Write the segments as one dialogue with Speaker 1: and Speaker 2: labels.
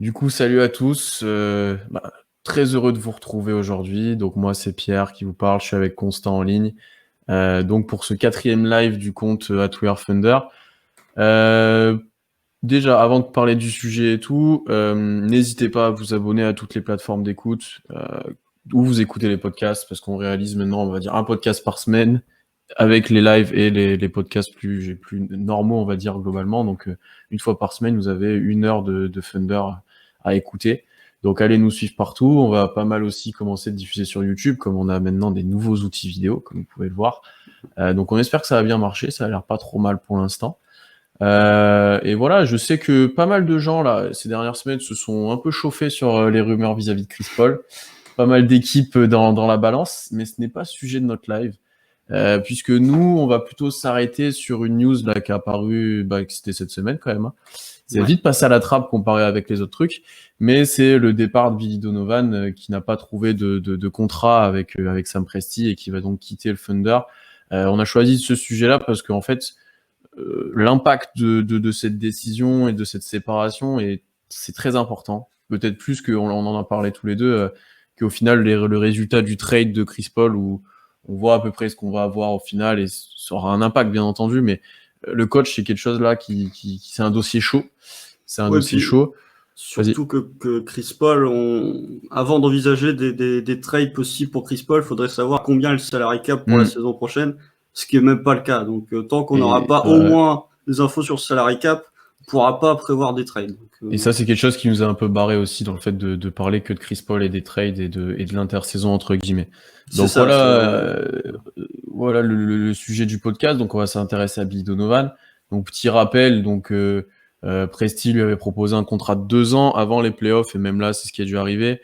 Speaker 1: Du coup, salut à tous. Très heureux de vous retrouver aujourd'hui. Donc moi, c'est Pierre qui vous parle. Je suis avec Constant en ligne. Donc pour ce 4e live du compte At We Are Thunder. Euh, Déjà, avant de parler du sujet et tout, n'hésitez pas à vous abonner à toutes les plateformes d'écoute où vous écoutez les podcasts, parce qu'on réalise maintenant, on va dire, un podcast par semaine avec les lives et les podcasts plus normaux, on va dire, globalement. Donc, une fois par semaine, vous avez 1 heure de Thunder à écouter. Donc, allez nous suivre partout. On va pas mal aussi commencer de diffuser sur YouTube, comme on a maintenant des nouveaux outils vidéo, comme vous pouvez le voir. Donc, on espère que ça va bien marcher. Ça a l'air pas trop mal pour l'instant. Et voilà, je sais que pas mal de gens, là, ces dernières semaines, se sont un peu chauffés sur les rumeurs vis-à-vis de Chris Paul. Pas mal d'équipes dans la balance, mais ce n'est pas sujet de notre live. Puisque nous, on va plutôt s'arrêter sur une news là qui a apparu, que c'était cette semaine quand même. Hein. C'est vite passé à la trappe comparé avec les autres trucs, mais c'est le départ de Billy Donovan qui n'a pas trouvé de contrat avec Sam Presti et qui va donc quitter le Thunder. On a choisi ce sujet-là parce qu'en fait, l'impact de cette décision et de cette séparation c'est très important. Peut-être plus qu'on en a parlé tous les deux, qu'au final le résultat du trade de Chris Paul où on voit à peu près ce qu'on va avoir au final et ça aura un impact bien entendu, mais le coach c'est quelque chose là qui c'est un dossier chaud. C'est un dossier chaud.
Speaker 2: Surtout que Chris Paul, avant d'envisager des trades possibles pour Chris Paul, il faudrait savoir combien est le salary cap pour la saison prochaine, ce qui est même pas le cas. Donc tant qu'on n'aura pas au moins des infos sur le salary cap, on pourra pas prévoir des trades.
Speaker 1: Et ça, c'est quelque chose qui nous a un peu barré aussi dans le fait de parler que de Chris Paul et des trades et de l'intersaison entre guillemets. Donc ça, voilà le sujet du podcast. Donc on va s'intéresser à Billy Donovan. Donc petit rappel, donc Presti lui avait proposé un contrat de 2 ans avant les playoffs et même là, c'est ce qui a dû arriver.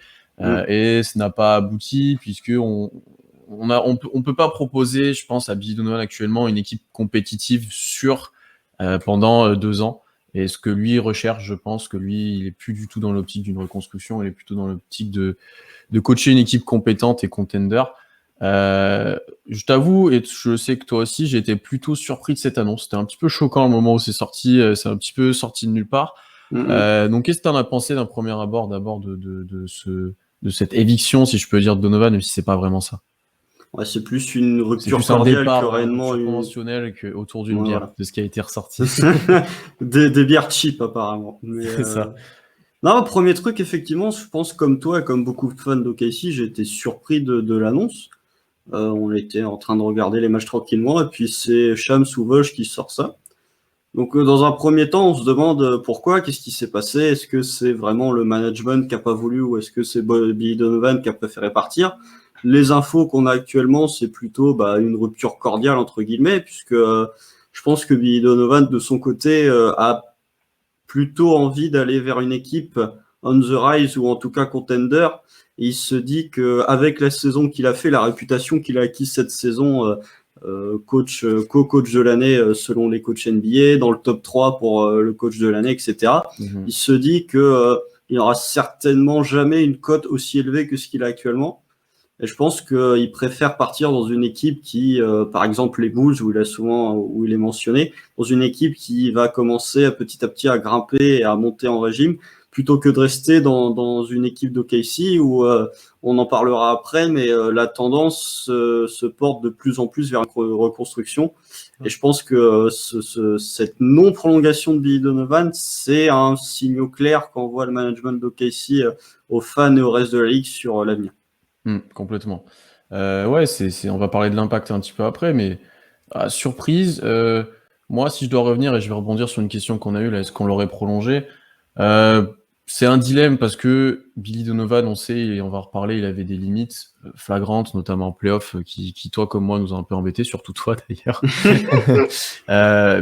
Speaker 1: Et ça n'a pas abouti puisque on peut pas proposer, je pense, à Billy Donovan actuellement une équipe compétitive sûre pendant 2 ans. Et ce que lui recherche, je pense que lui, il est plus du tout dans l'optique d'une reconstruction, il est plutôt dans l'optique de coacher une équipe compétente et contender. Je t'avoue, et je sais que toi aussi, j'ai été plutôt surpris de cette annonce. C'était un petit peu choquant le moment où c'est sorti, c'est un petit peu sorti de nulle part. Donc qu'est-ce que tu en as pensé d'un premier abord d'abord de cette éviction, si je peux dire, de Donovan, même si c'est pas vraiment ça?
Speaker 2: Ouais, c'est plus une rupture cordiale que réellement
Speaker 1: conventionnelle autour d'une bière, de ce qui a été ressorti.
Speaker 2: des bières cheap apparemment.
Speaker 1: C'est ça.
Speaker 2: Non, premier truc, effectivement, je pense comme toi, comme beaucoup de fans d'OKC, j'ai été surpris de l'annonce. On était en train de regarder les matchs tranquillement et puis c'est Shams ou Vosges qui sort ça. Donc dans un premier temps, on se demande pourquoi, qu'est-ce qui s'est passé, est-ce que c'est vraiment le management qui a pas voulu ou est-ce que c'est Billy Donovan qui a préféré partir? Les infos qu'on a actuellement, c'est plutôt une rupture cordiale entre guillemets, puisque je pense que Billy Donovan de son côté a plutôt envie d'aller vers une équipe on the rise ou en tout cas contender. Et il se dit qu'avec la saison qu'il a fait, la réputation qu'il a acquise cette saison, co-coach de l'année selon les coachs NBA, dans le top 3 pour le coach de l'année, etc. Il se dit que il n'aura certainement jamais une cote aussi élevée que ce qu'il a actuellement. Et je pense qu'il préfère partir dans une équipe qui, par exemple les Bulls, où il est mentionné, dans une équipe qui va commencer petit à petit à grimper et à monter en régime, plutôt que de rester dans une équipe d'OKC où on en parlera après, mais la tendance se porte de plus en plus vers une reconstruction. Et je pense que cette non-prolongation de Billy Donovan, c'est un signe clair qu'envoie le management d'OKC aux fans et au reste de la ligue sur l'avenir.
Speaker 1: Complètement. Ouais, on va parler de l'impact un petit peu après, mais surprise, moi, si je dois revenir et je vais rebondir sur une question qu'on a eue là, est-ce qu'on l'aurait prolongé? C'est un dilemme parce que Billy Donovan, on sait, et on va en reparler, il avait des limites flagrantes, notamment en playoff, qui toi comme moi nous ont un peu embêtés, surtout toi d'ailleurs.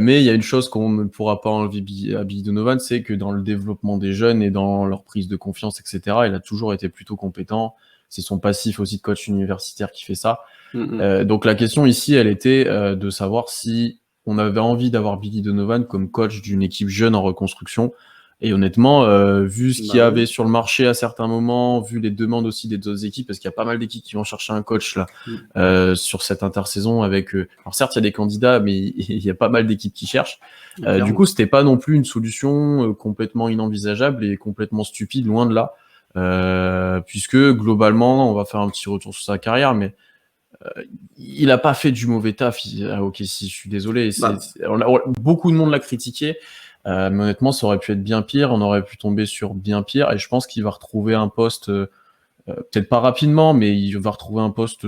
Speaker 1: Mais il y a une chose qu'on ne pourra pas enlever à Billy Donovan, c'est que dans le développement des jeunes et dans leur prise de confiance, etc., il a toujours été plutôt compétent. C'est son passif aussi de coach universitaire qui fait ça. Donc la question ici, elle était de savoir si on avait envie d'avoir Billy Donovan comme coach d'une équipe jeune en reconstruction. Et honnêtement, vu ce qu'il y
Speaker 2: Bah
Speaker 1: avait
Speaker 2: oui.
Speaker 1: sur le marché à certains moments, vu les demandes aussi des autres équipes, parce qu'il y a pas mal d'équipes qui vont chercher un coach là
Speaker 2: Mm.
Speaker 1: sur cette intersaison avec. Alors certes, il y a des candidats, mais il y a pas mal d'équipes qui cherchent. Du
Speaker 2: Clairement.
Speaker 1: coup, c'était pas non plus une solution complètement inenvisageable et complètement stupide, loin de là. Puisque globalement, on va faire un petit retour sur sa carrière, mais il a pas fait du mauvais taf à OKC, je suis désolé.
Speaker 2: Bah,
Speaker 1: Beaucoup de monde l'a critiqué, mais honnêtement, ça aurait pu être bien pire. On aurait pu tomber sur bien pire, et je pense qu'il va retrouver un poste, peut-être pas rapidement, mais il va retrouver un poste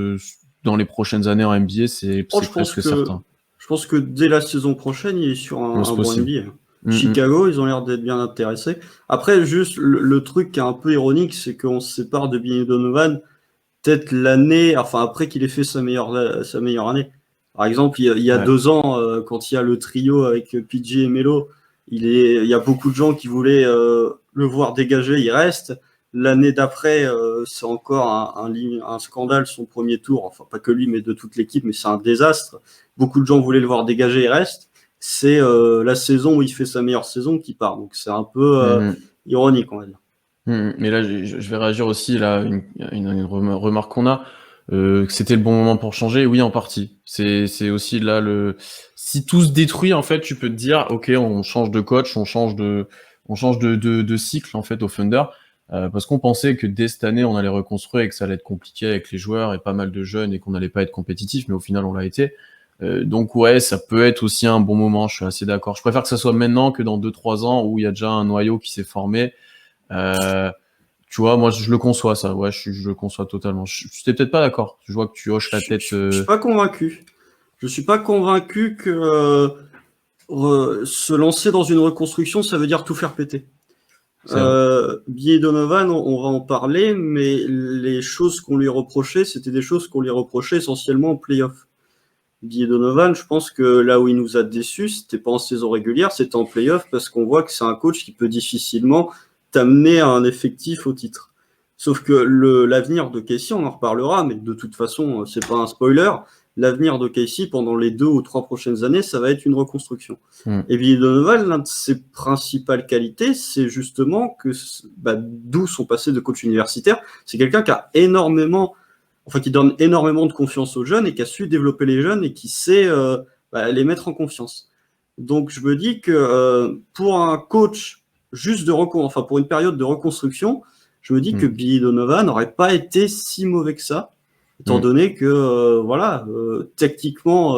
Speaker 1: dans les prochaines années en NBA,
Speaker 2: oh,
Speaker 1: c'est presque certain.
Speaker 2: je pense que dès la saison prochaine, il est sur
Speaker 1: C'est
Speaker 2: un bon
Speaker 1: possible.
Speaker 2: NBA.
Speaker 1: Mm,
Speaker 2: Chicago, ils ont l'air d'être bien intéressés. Après, juste le truc qui est un peu ironique, c'est qu'on se sépare de Billy Donovan peut-être l'année, enfin après qu'il ait fait sa meilleure année. Par exemple, il y a
Speaker 1: ouais.
Speaker 2: 2 ans, quand il y a le trio avec PG et Melo, il y a beaucoup de gens qui voulaient le voir dégager, il reste. L'année d'après, c'est encore un scandale, son premier tour. Enfin, pas que lui, mais de toute l'équipe, mais c'est un désastre. Beaucoup de gens voulaient le voir dégager, il reste. C'est la saison où il fait sa meilleure saison qui part. Donc c'est un peu
Speaker 1: Mm.
Speaker 2: ironique, on va dire.
Speaker 1: Mais là, je vais réagir aussi là une remarque qu'on a, que c'était le bon moment pour changer. Oui, en partie. C'est aussi là le. Si tout se détruit, en fait, tu peux te dire, ok, on change de coach, on change de cycle en fait au Thunder, parce qu'on pensait que dès cette année, on allait reconstruire et que ça allait être compliqué avec les joueurs et pas mal de jeunes et qu'on n'allait pas être compétitif, mais au final, on l'a été. Donc ouais, ça peut être aussi un bon moment. Je suis assez d'accord. Je préfère que ça soit maintenant que dans 2-3 ans où il y a déjà un noyau qui s'est formé. Euh, Tu vois, moi, je le conçois, ça. Ouais, je le conçois totalement. Je t'ai peut-être pas d'accord. Je vois que tu hoches la tête.
Speaker 2: Je suis pas convaincu. Je suis pas convaincu que se lancer dans une reconstruction, ça veut dire tout faire péter.
Speaker 1: C'est vrai.
Speaker 2: Billy Donovan, on va en parler, mais les choses qu'on lui reprochait, c'était des choses qu'on lui reprochait essentiellement en playoff. Billy Donovan, je pense que là où il nous a déçus, c'était pas en saison régulière, c'était en playoff, parce qu'on voit que c'est un coach qui peut difficilement t'amener à un effectif au titre. Sauf que l'avenir de Casey, on en reparlera, mais de toute façon, c'est pas un spoiler. L'avenir de Casey pendant les 2 ou 3 prochaines années, ça va être une reconstruction.
Speaker 1: Mm.
Speaker 2: Et Billy Donovan, l'un de ses principales qualités, c'est justement que, d'où son passé de coach universitaire, c'est quelqu'un qui a énormément, enfin qui donne énormément de confiance aux jeunes et qui a su développer les jeunes et qui sait les mettre en confiance. Donc je me dis que pour un coach juste enfin pour une période de reconstruction, je me dis que
Speaker 1: Mm.
Speaker 2: Billy Donovan n'aurait pas été si mauvais que ça, étant
Speaker 1: Mm.
Speaker 2: donné que techniquement,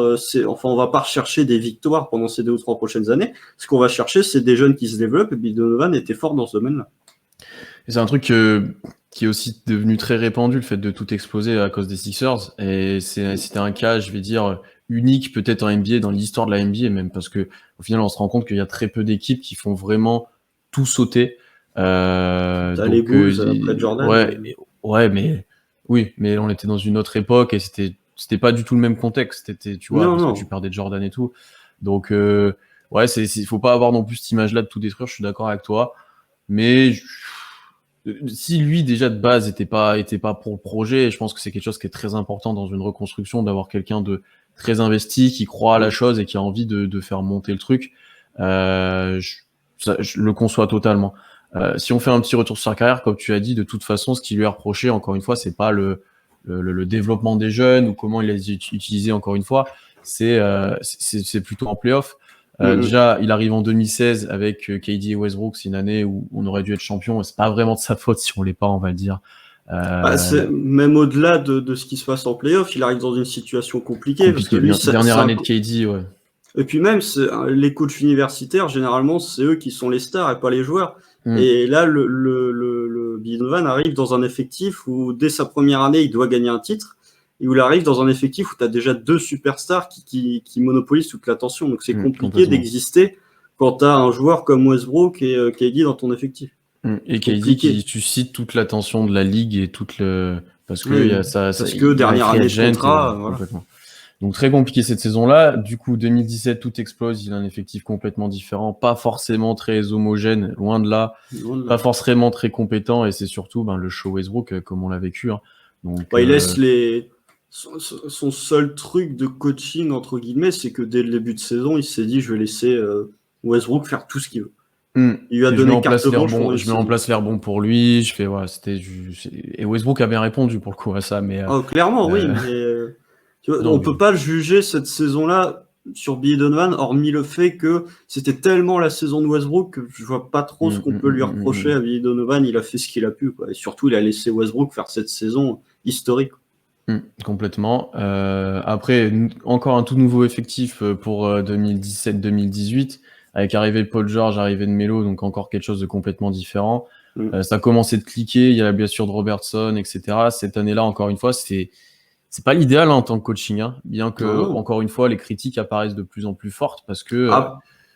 Speaker 2: enfin on va pas rechercher des victoires pendant ces 2 ou 3 prochaines années. Ce qu'on va chercher, c'est des jeunes qui se développent. Et Billy Donovan était fort dans ce domaine-là.
Speaker 1: Et c'est un truc qui est aussi devenu très répandu, le fait de tout exploser à cause des Sixers. Et c'était un cas, je vais dire, unique peut-être en NBA, dans l'histoire de la NBA même, parce que au final, on se rend compte qu'il y a très peu d'équipes qui font vraiment tout sauter.
Speaker 2: T'as les Bulls après
Speaker 1: Ouais,
Speaker 2: Jordan.
Speaker 1: ouais, mais oui, mais on était dans une autre époque et c'était pas du tout le même contexte. C'était, tu vois,
Speaker 2: Non,
Speaker 1: parce que
Speaker 2: non.
Speaker 1: tu perdais Jordan et tout. Donc ouais, faut pas avoir non plus cette image-là de tout détruire. Je suis d'accord avec toi, mais si lui déjà de base était pas pour le projet, je pense que c'est quelque chose qui est très important dans une reconstruction d'avoir quelqu'un de très investi qui croit à la chose et qui a envie de faire monter le truc. Je le conçois totalement. Si on fait un petit retour sur sa carrière, comme tu as dit, de toute façon, ce qui lui est reproché, encore une fois, c'est pas le développement des jeunes ou comment il les a utilisés, encore une fois, c'est plutôt en playoff. Déjà, il arrive en 2016 avec KD et Westbrook, c'est une année où on aurait dû être champion. C'est pas vraiment de sa faute si on l'est pas, on va le dire.
Speaker 2: Même au-delà de ce qui se passe en playoff, il arrive dans une situation compliquée parce que
Speaker 1: Compliqué.
Speaker 2: lui,
Speaker 1: Dernière année de KD, ouais.
Speaker 2: et puis même les coachs universitaires, généralement, c'est eux qui sont les stars et pas les joueurs.
Speaker 1: Mm,
Speaker 2: Et là, le Billy Donovan arrive dans un effectif où dès sa première année, il doit gagner un titre, et où il arrive dans un effectif où tu as déjà 2 superstars qui monopolisent toute l'attention. Donc c'est compliqué
Speaker 1: complètement.
Speaker 2: d'exister quand tu as un joueur comme Westbrook et KD dans ton effectif.
Speaker 1: Et KD qui
Speaker 2: Compliqué.
Speaker 1: suscite toute l'attention de la ligue et parce que il y
Speaker 2: Oui,
Speaker 1: a
Speaker 2: parce que
Speaker 1: il est
Speaker 2: dernière
Speaker 1: free
Speaker 2: année de
Speaker 1: agent et ouais,
Speaker 2: contrat, voilà.
Speaker 1: complètement. Donc très compliqué cette saison-là. Du coup, 2017, tout explose. Il a un effectif complètement différent, pas forcément très homogène, loin de là,
Speaker 2: Loin de
Speaker 1: pas
Speaker 2: là.
Speaker 1: forcément très compétent. Et c'est surtout le show Westbrook, comme on l'a vécu, hein. Donc,
Speaker 2: Ouais, il laisse son seul truc de coaching, entre guillemets, c'est que dès le début de saison, il s'est dit, je vais laisser Westbrook faire tout ce qu'il veut. Il lui a
Speaker 1: Et je mets
Speaker 2: donné
Speaker 1: en place
Speaker 2: carte
Speaker 1: l'air
Speaker 2: blanche pendant
Speaker 1: bon,
Speaker 2: une
Speaker 1: je mets en
Speaker 2: saison.
Speaker 1: place l'air bon pour lui. Je fais, voilà, et Westbrook a bien répondu pour le coup à ça, mais
Speaker 2: Oh, clairement, oui,
Speaker 1: euh,
Speaker 2: mais tu vois,
Speaker 1: non,
Speaker 2: on
Speaker 1: mais
Speaker 2: peut pas juger cette saison-là sur Billy Donovan, hormis le fait que c'était tellement la saison de Westbrook que je vois pas trop ce qu'on peut lui reprocher à Billy Donovan. Il a fait ce qu'il a pu, quoi. Et surtout, il a laissé Westbrook faire cette saison historique.
Speaker 1: Complètement. Après, encore un tout nouveau effectif pour 2017-2018, avec arrivée de Paul George, arrivée de Melo, donc encore quelque chose de complètement différent. Ça a commencé de cliquer, il y a la blessure de Robertson, etc. Cette année-là, encore une fois, c'est pas l'idéal en tant que coaching, hein, bien que,
Speaker 2: Non.
Speaker 1: encore une fois, les critiques apparaissent de plus en plus fortes parce que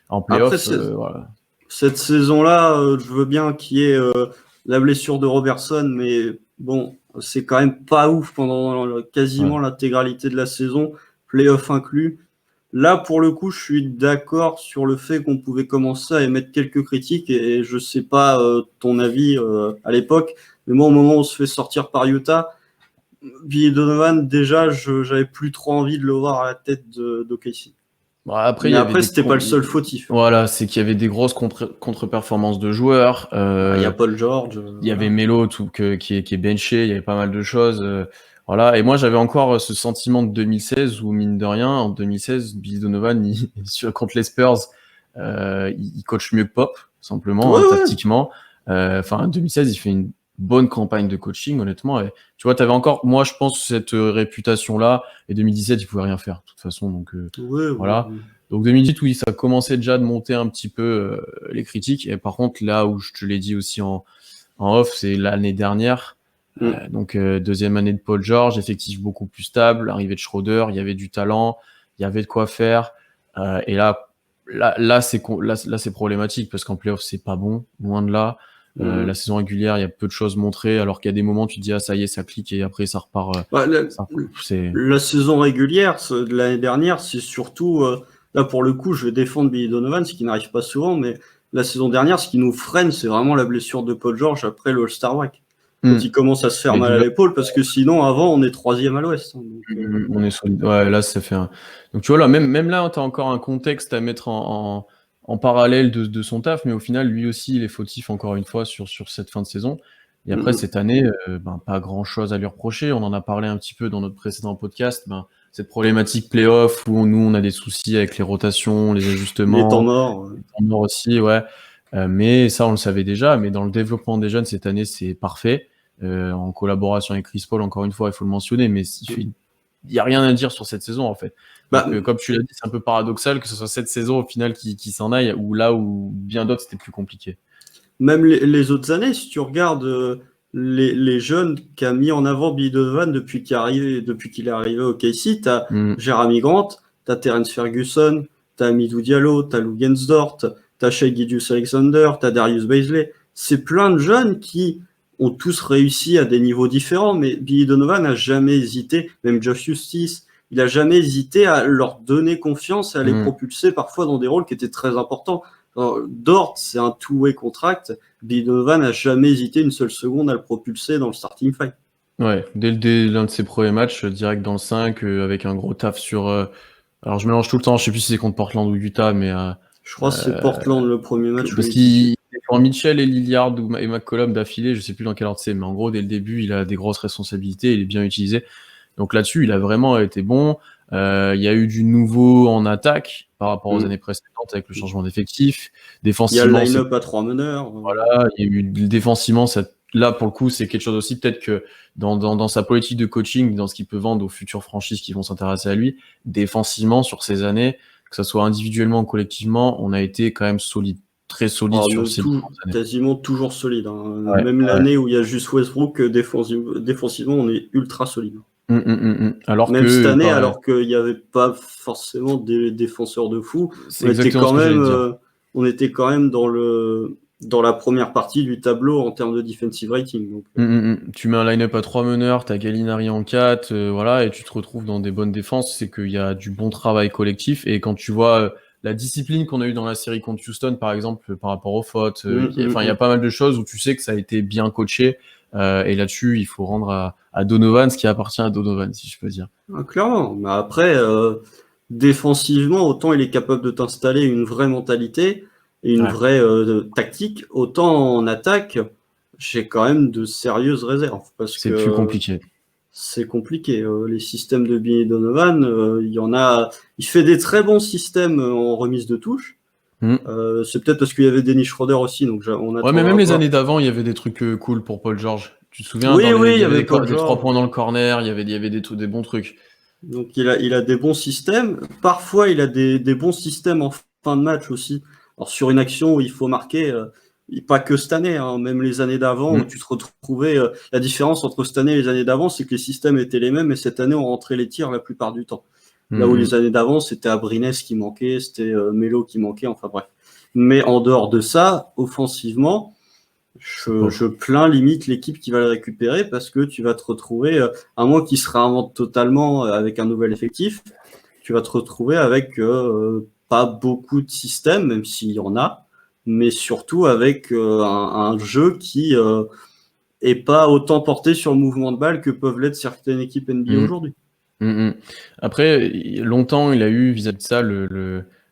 Speaker 1: en
Speaker 2: Après,
Speaker 1: playoff, voilà.
Speaker 2: cette saison-là, je veux bien qu'il y ait la blessure de Robertson, mais bon, c'est quand même pas ouf pendant quasiment l'intégralité de la saison, playoff inclus. Là, pour le coup, je suis d'accord sur le fait qu'on pouvait commencer à émettre quelques critiques, et je sais pas ton avis à l'époque, mais moi, au moment où on se fait sortir par Utah, Billy Donovan, déjà, j'avais plus trop envie de le voir à la tête d'OKC.
Speaker 1: Bon, après, il
Speaker 2: Mais
Speaker 1: y avait
Speaker 2: après, c'était pas le seul fautif.
Speaker 1: Voilà, c'est qu'il y avait des grosses contre-performances de joueurs.
Speaker 2: Il y a Paul George.
Speaker 1: Il y avait Melo qui est benché, il y avait pas mal de choses. Voilà. Et moi, j'avais encore ce sentiment de 2016 où, mine de rien, en 2016, Billy Donovan, contre les Spurs, il coach mieux que Pop, simplement,
Speaker 2: Ouais.
Speaker 1: tactiquement. En 2016, il fait une bonne campagne de coaching, honnêtement. Et, tu vois, tu avais encore, moi, je pense, cette réputation-là. Et 2017, il pouvait rien faire, de toute façon. Donc, voilà.
Speaker 2: Ouais.
Speaker 1: Donc 2018, oui, ça commençait déjà de monter un petit peu les critiques. Et par contre, là où je te l'ai dit aussi en off, c'est l'année dernière. Deuxième année de Paul George, effectif beaucoup plus stable, arrivée de Schroeder, il y avait du talent, il y avait de quoi faire. Et là, c'est problématique parce qu'en playoff, c'est pas bon, loin de là. La saison régulière, il y a peu de choses montrées, alors qu'il y a des moments, tu te dis, ah, ça y est, ça clique, et après, ça repart.
Speaker 2: La saison régulière de l'année dernière, c'est surtout, là pour le coup, je vais défendre Billy Donovan, ce qui n'arrive pas souvent, mais la saison dernière, ce qui nous freine, c'est vraiment la blessure de Paul George après le All-Star Break. Quand il commence à se faire mal à l'épaule, parce que sinon, avant, on est 3e à l'Ouest.
Speaker 1: On est solide. Ouais, là, ça fait un. Donc, tu vois, là, même là, tu as encore un contexte à mettre en parallèle de son taf, mais au final, lui aussi, il est fautif, encore une fois, sur cette fin de saison. Et après, cette année, pas grand-chose à lui reprocher. On en a parlé un petit peu dans notre précédent podcast. Cette problématique playoff où nous, on a des soucis avec les rotations, les ajustements.
Speaker 2: Les temps morts.
Speaker 1: Les temps morts aussi, ouais. Mais ça, on le savait déjà. Mais dans le développement des jeunes, cette année, c'est parfait. En collaboration avec Chris Paul, encore une fois, il faut le mentionner, mais il n'y a rien à dire sur cette saison, en fait. Donc, comme tu l'as dit, c'est un peu paradoxal que ce soit cette saison, au final, qui s'en aille, ou là où bien d'autres, c'était plus compliqué.
Speaker 2: Même les autres années, si tu regardes les jeunes qu'a mis en avant Billy Donovan depuis qu'il est arrivé au KC, tu as Jeremy Grant, tu as Terence Ferguson, tu as Amidou Diallo, tu as Lou Gensdort, tu as Shai Gilgeous-Alexander, tu as Darius Bazley. C'est plein de jeunes qui ont tous réussi à des niveaux différents, mais Billy Donovan n'a jamais hésité, même Josh Justice, il n'a jamais hésité à leur donner confiance et à les propulser parfois dans des rôles qui étaient très importants. Dort, c'est un two-way contract. Billy Donovan n'a jamais hésité une seule seconde à le propulser dans le starting five.
Speaker 1: Ouais, dès l'un de ses premiers matchs, direct dans le 5, avec un gros taf sur. Alors je mélange tout le temps, je sais plus si c'est contre Portland ou Utah, mais.
Speaker 2: Je crois que c'est Portland le premier match.
Speaker 1: Parce qu'il prend Mitchell et Lillard et McCollum d'affilée, je sais plus dans quel ordre c'est, mais en gros, dès le début, il a des grosses responsabilités, il est bien utilisé. Donc là-dessus, il a vraiment été bon. Il y a eu du nouveau en attaque par rapport aux années précédentes avec le changement d'effectif. Défensivement,
Speaker 2: il y a le line-up à 3 meneurs.
Speaker 1: Voilà, il y a eu défensivement, là pour le coup, c'est quelque chose aussi peut-être que dans sa politique de coaching, dans ce qu'il peut vendre aux futures franchises qui vont s'intéresser à lui, défensivement sur ces années, que ce soit individuellement ou collectivement, on a été quand même solide, très solide sur ces années.
Speaker 2: Quasiment toujours solide. Même l'année où il y a juste Westbrook, défensivement, on est ultra solide.
Speaker 1: Alors
Speaker 2: même cette année, alors qu'il n'y avait pas forcément des défenseurs de fou, on était quand même dans la première partie du tableau en termes de defensive rating. Donc.
Speaker 1: Tu mets un line-up à 3 meneurs, tu as Gallinari en 4, voilà, et tu te retrouves dans des bonnes défenses, c'est qu'il y a du bon travail collectif, et quand tu vois la discipline qu'on a eue dans la série contre Houston, par exemple, par rapport aux fautes, il y a pas mal de choses où tu sais que ça a été bien coaché, et là-dessus, il faut rendre à Donovan ce qui appartient à Donovan, si je peux dire.
Speaker 2: Clairement, mais après, défensivement, autant il est capable de t'installer une vraie mentalité, et une
Speaker 1: Ouais.
Speaker 2: vraie tactique, autant en attaque, j'ai quand même de sérieuses réserves parce
Speaker 1: C'est plus
Speaker 2: que
Speaker 1: compliqué.
Speaker 2: c'est compliqué. Les systèmes de Billy Donovan, il y en a. Il fait des très bons systèmes en remise de touche.
Speaker 1: Mm.
Speaker 2: C'est peut-être parce qu'il y avait Dennis Schroeder aussi, donc on
Speaker 1: Ouais, mais
Speaker 2: attendra
Speaker 1: même les
Speaker 2: voir.
Speaker 1: années d'avant, il y avait des trucs cool pour Paul George. Tu te souviens,
Speaker 2: Oui, oui,
Speaker 1: il
Speaker 2: il
Speaker 1: y
Speaker 2: y
Speaker 1: avait
Speaker 2: avait Paul
Speaker 1: des 3
Speaker 2: George.
Speaker 1: points dans le corner, il y avait des bons trucs.
Speaker 2: Donc il a des bons systèmes. Parfois, il a des bons systèmes en fin de match aussi. Alors sur une action où il faut marquer, pas que cette année, hein, même les années d'avant où
Speaker 1: Mm.
Speaker 2: tu te retrouvais. La différence entre cette année et les années d'avant, c'est que les systèmes étaient les mêmes, et cette année on rentrait les tirs la plupart du temps. Là où
Speaker 1: Mm,
Speaker 2: les années d'avant, c'était Abrines qui manquait, c'était Melo qui manquait, enfin bref. Mais en dehors de ça, offensivement,
Speaker 1: c'est
Speaker 2: je
Speaker 1: pauvre.
Speaker 2: plains limite l'équipe qui va le récupérer parce que tu vas te retrouver, à moins qu'il se réinvente totalement avec un nouvel effectif, tu vas te retrouver avec pas beaucoup de systèmes, même s'il y en a, mais surtout avec un jeu qui est pas autant porté sur le mouvement de balle que peuvent l'être certaines équipes NBA
Speaker 1: Mm.
Speaker 2: aujourd'hui.
Speaker 1: Mm. Après, longtemps, il a eu vis-à-vis de ça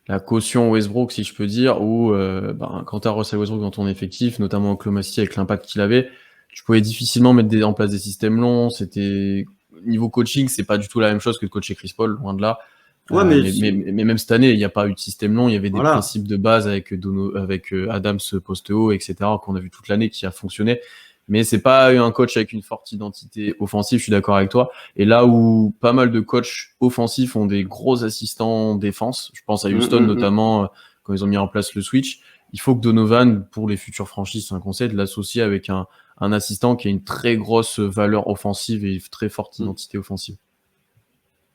Speaker 1: la caution Westbrook, si je peux dire, où quand tu as Russell Westbrook dans ton effectif, notamment Oklahoma City avec l'impact qu'il avait, tu pouvais difficilement mettre en place des systèmes longs. C'était niveau coaching, c'est pas du tout la même chose que de coacher Chris Paul, loin de là.
Speaker 2: Ouais, mais
Speaker 1: Mais même cette année, il n'y a pas eu de système long. Il y avait des
Speaker 2: voilà.
Speaker 1: principes de base avec Adams poste haut, etc., qu'on a vu toute l'année, qui a fonctionné. Mais c'est pas un coach avec une forte identité offensive, je suis d'accord avec toi. Et là où pas mal de coachs offensifs ont des gros assistants défense, je pense à Houston notamment, quand ils ont mis en place le switch, il faut que Donovan, pour les futures franchises, c'est un conseil, de l'associer avec un assistant qui a une très grosse valeur offensive et une très forte identité offensive.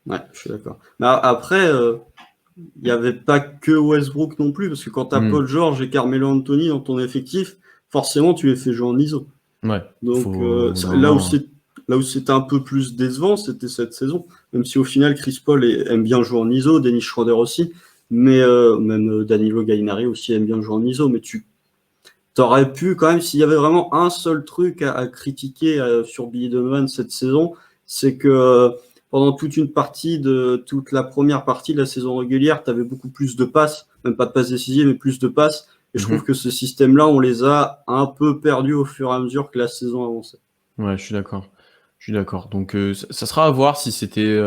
Speaker 2: Ouais, je suis d'accord. Mais après, il n'y avait pas que Westbrook non plus, parce que quand tu as
Speaker 1: Mm.
Speaker 2: Paul George et Carmelo Anthony dans ton effectif, forcément tu les fais jouer en ISO.
Speaker 1: Ouais,
Speaker 2: Donc
Speaker 1: faut au bout d'un
Speaker 2: là où
Speaker 1: moment.
Speaker 2: c'était un peu plus décevant, c'était cette saison. Même si au final Chris Paul aime bien jouer en ISO, Dennis Schroeder aussi, mais même Danilo Gallinari aussi aime bien jouer en ISO. Mais tu t'aurais pu quand même, s'il y avait vraiment un seul truc à critiquer sur Billy Donovan cette saison, c'est que pendant toute la première partie de la saison régulière, tu avais beaucoup plus de passes, même pas de passes décisives, mais plus de passes. Et je trouve
Speaker 1: Mhm.
Speaker 2: que ce système-là, on les a un peu perdus au fur et à mesure que la saison avançait.
Speaker 1: Ouais, je suis d'accord. Je suis d'accord. Donc, ça sera à voir si c'était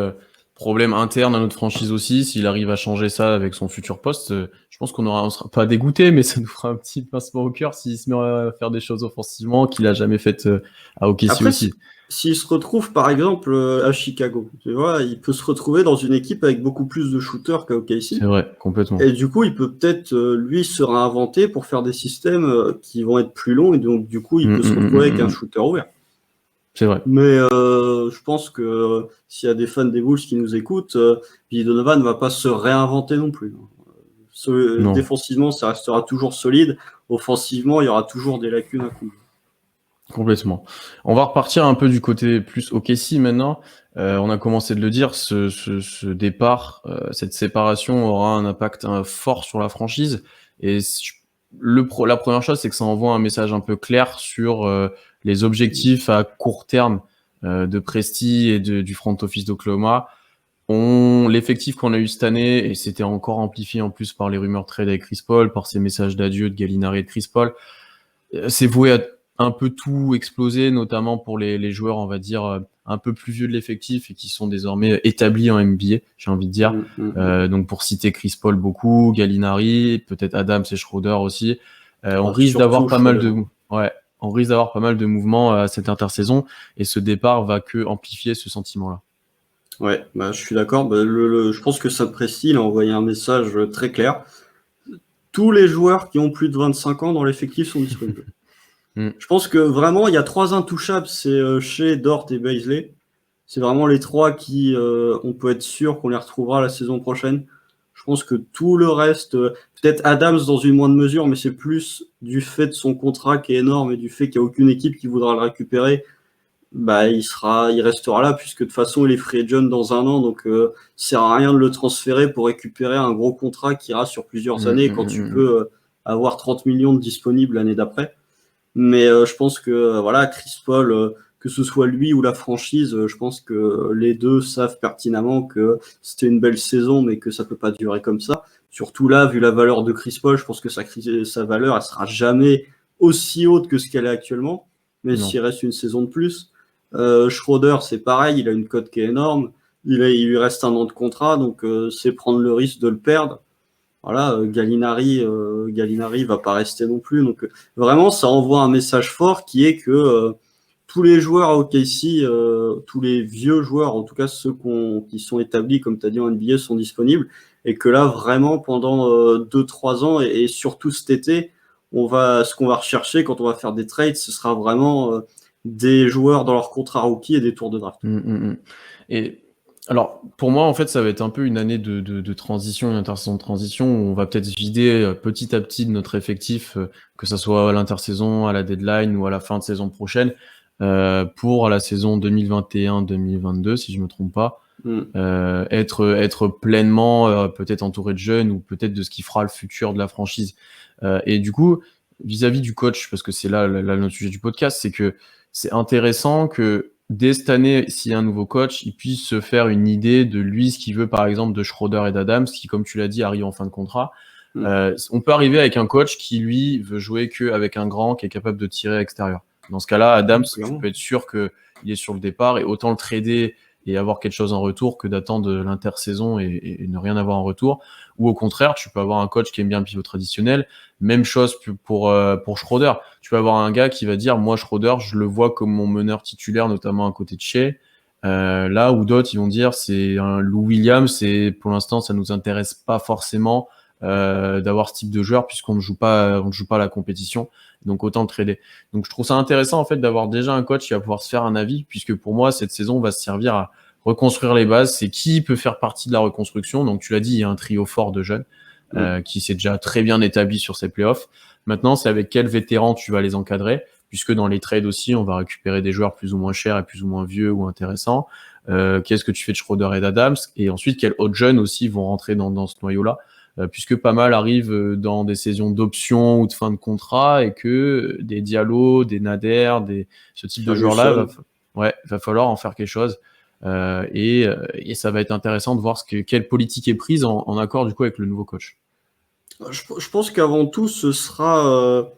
Speaker 1: problème interne à notre franchise aussi, s'il arrive à changer ça avec son futur poste. Je pense on sera pas dégoûté, mais ça nous fera un petit pincement au cœur s'il se met à faire des choses offensivement qu'il a jamais faites à OKC
Speaker 2: Après,
Speaker 1: aussi.
Speaker 2: s'il se retrouve par exemple à Chicago, tu vois, il peut se retrouver dans une équipe avec beaucoup plus de shooters qu'à
Speaker 1: C'est
Speaker 2: OKC.
Speaker 1: vrai, complètement.
Speaker 2: Et du coup, il peut peut-être, lui, se réinventer pour faire des systèmes qui vont être plus longs. Et donc, du coup, il peut se retrouver avec un
Speaker 1: Mm.
Speaker 2: shooter ouvert.
Speaker 1: C'est vrai.
Speaker 2: Mais je pense que s'il y a des fans des Bulls qui nous écoutent, Billy Donovan ne va pas se réinventer non plus.
Speaker 1: Non.
Speaker 2: Défensivement, ça restera toujours solide. Offensivement, il y aura toujours des lacunes à combler.
Speaker 1: Complètement. On va repartir un peu du côté plus OKC maintenant. On a commencé de le dire, ce départ, cette séparation aura un impact fort sur la franchise. Et la première chose, c'est que ça envoie un message un peu clair sur les objectifs à court terme de Presti et du front office d'Oklahoma. L'effectif qu'on a eu cette année, et c'était encore amplifié en plus par les rumeurs de trade avec Chris Paul, par ces messages d'adieu de Gallinari et de Chris Paul, c'est voué à un peu tout exploser, notamment pour les joueurs, on va dire, un peu plus vieux de l'effectif et qui sont désormais établis en NBA, j'ai envie de dire. Donc pour citer Chris Paul beaucoup, Gallinari, peut-être Adams et Schroeder aussi. On risque d'avoir
Speaker 2: Surtout
Speaker 1: pas mal
Speaker 2: Schroeder.
Speaker 1: on risque d'avoir pas mal de mouvements à cette intersaison et ce départ va que amplifier ce sentiment-là.
Speaker 2: Ouais, bah, je suis d'accord. Bah, je pense que Sam Presti, il a envoyé un message très clair. Tous les joueurs qui ont plus de 25 ans dans l'effectif sont disponibles.
Speaker 1: Mm.
Speaker 2: Je pense que vraiment, il y a 3 intouchables, c'est Shea, Dort et Baisley. C'est vraiment les 3 qui, on peut être sûr qu'on les retrouvera la saison prochaine. Je pense que tout le reste, peut-être Adams dans une moindre mesure, mais c'est plus du fait de son contrat qui est énorme et du fait qu'il n'y a aucune équipe qui voudra le récupérer. Bah, il restera là puisque de toute façon il est free agent dans un an, donc ça sert à rien de le transférer pour récupérer un gros contrat qui ira sur plusieurs années quand tu peux avoir 30 millions de disponibles l'année d'après. Mais je pense que voilà, Chris Paul, que ce soit lui ou la franchise, je pense que les deux savent pertinemment que c'était une belle saison, mais que ça peut pas durer comme ça. Surtout là, vu la valeur de Chris Paul, je pense que sa valeur, elle sera jamais aussi haute que ce qu'elle est actuellement, mais
Speaker 1: Non.
Speaker 2: s'il reste une saison de plus. Schroeder, c'est pareil, il a une cote qui est énorme. Il lui reste un an de contrat, donc c'est prendre le risque de le perdre. Voilà, Gallinari va pas rester non plus. Donc vraiment, ça envoie un message fort qui est que tous les joueurs à OKC, tous les vieux joueurs, en tout cas ceux qui sont établis, comme tu as dit en NBA, sont disponibles. Et que là, vraiment, pendant 2-3 ans, et surtout cet été, ce qu'on va rechercher quand on va faire des trades, ce sera vraiment des joueurs dans leur contrat rookie et des tours de draft.
Speaker 1: Et alors, pour moi, en fait, ça va être un peu une année de transition, une intersaison de transition, où on va peut-être vider petit à petit de notre effectif, que ça soit à l'intersaison, à la deadline ou à la fin de saison prochaine, pour la saison 2021-2022, si je me trompe pas, être pleinement peut-être entouré de jeunes ou peut-être de ce qui fera le futur de la franchise. Et du coup, vis-à-vis du coach, parce que c'est là notre sujet du podcast, c'est que c'est intéressant que dès cette année, s'il y a un nouveau coach, il puisse se faire une idée de lui, ce qu'il veut, par exemple, de Schroeder et d'Adams, qui, comme tu l'as dit, arrive en fin de contrat. On peut arriver avec un coach qui, lui, veut jouer qu'avec un grand, qui est capable de tirer à l'extérieur. Dans ce cas-là, Adams, tu peux être sûr qu'il est sur le départ et autant le trader et avoir quelque chose en retour que d'attendre l'intersaison et ne rien avoir en retour. Ou au contraire, tu peux avoir un coach qui aime bien le pivot traditionnel. Même chose pour Schroeder. Tu peux avoir un gars qui va dire, moi, Schroeder, je le vois comme mon meneur titulaire, notamment à côté de Shea. Là où d'autres, ils vont dire, c'est un Lou Williams, et pour l'instant, ça nous intéresse pas forcément d'avoir ce type de joueur puisqu'on ne joue pas la compétition. Donc autant le trader. Donc je trouve ça intéressant en fait d'avoir déjà un coach qui va pouvoir se faire un avis, puisque pour moi cette saison va se servir à reconstruire les bases. C'est qui peut faire partie de la reconstruction. Donc tu l'as dit, il y a un trio fort de jeunes qui s'est déjà très bien établi sur ces playoffs. Maintenant, c'est avec quels vétérans tu vas les encadrer, puisque dans les trades aussi, on va récupérer des joueurs plus ou moins chers et plus ou moins vieux ou intéressants. Qu'est-ce que tu fais de Schroeder et d'Adams? Et ensuite, quels autres jeunes aussi vont rentrer dans ce noyau-là? Puisque pas mal arrivent dans des saisons d'options ou de fin de contrat, et que des Diallo, des Nader, ce type de joueurs-là, va falloir en faire quelque chose. Et ça va être intéressant de voir quelle politique est prise en accord du coup avec le nouveau coach.
Speaker 2: Je pense qu'avant tout, ce sera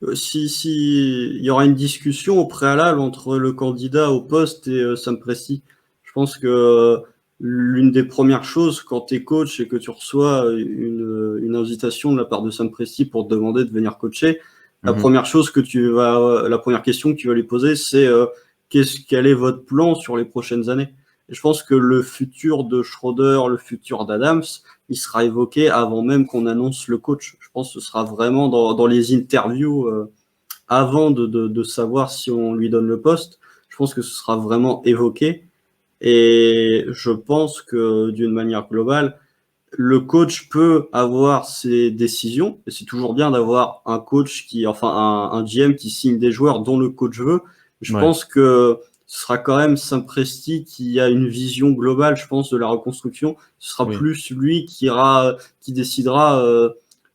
Speaker 2: il y aura une discussion au préalable entre le candidat au poste et Sam Presti. Je pense que l'une des premières choses quand tu es coach et que tu reçois une invitation de la part de Sam Presti pour te demander de venir coacher, la première question que tu vas lui poser, c'est quel est votre plan sur les prochaines années? Et je pense que le futur de Schroeder, le futur d'Adams, il sera évoqué avant même qu'on annonce le coach. Je pense que ce sera vraiment dans les interviews avant de savoir si on lui donne le poste. Je pense que ce sera vraiment évoqué. Et je pense que d'une manière globale, le coach peut avoir ses décisions. Et c'est toujours bien d'avoir un coach un GM qui signe des joueurs dont le coach veut. Je pense que ce sera quand même Sam Presti qui a une vision globale, je pense, de la reconstruction. Ce sera plus lui qui décidera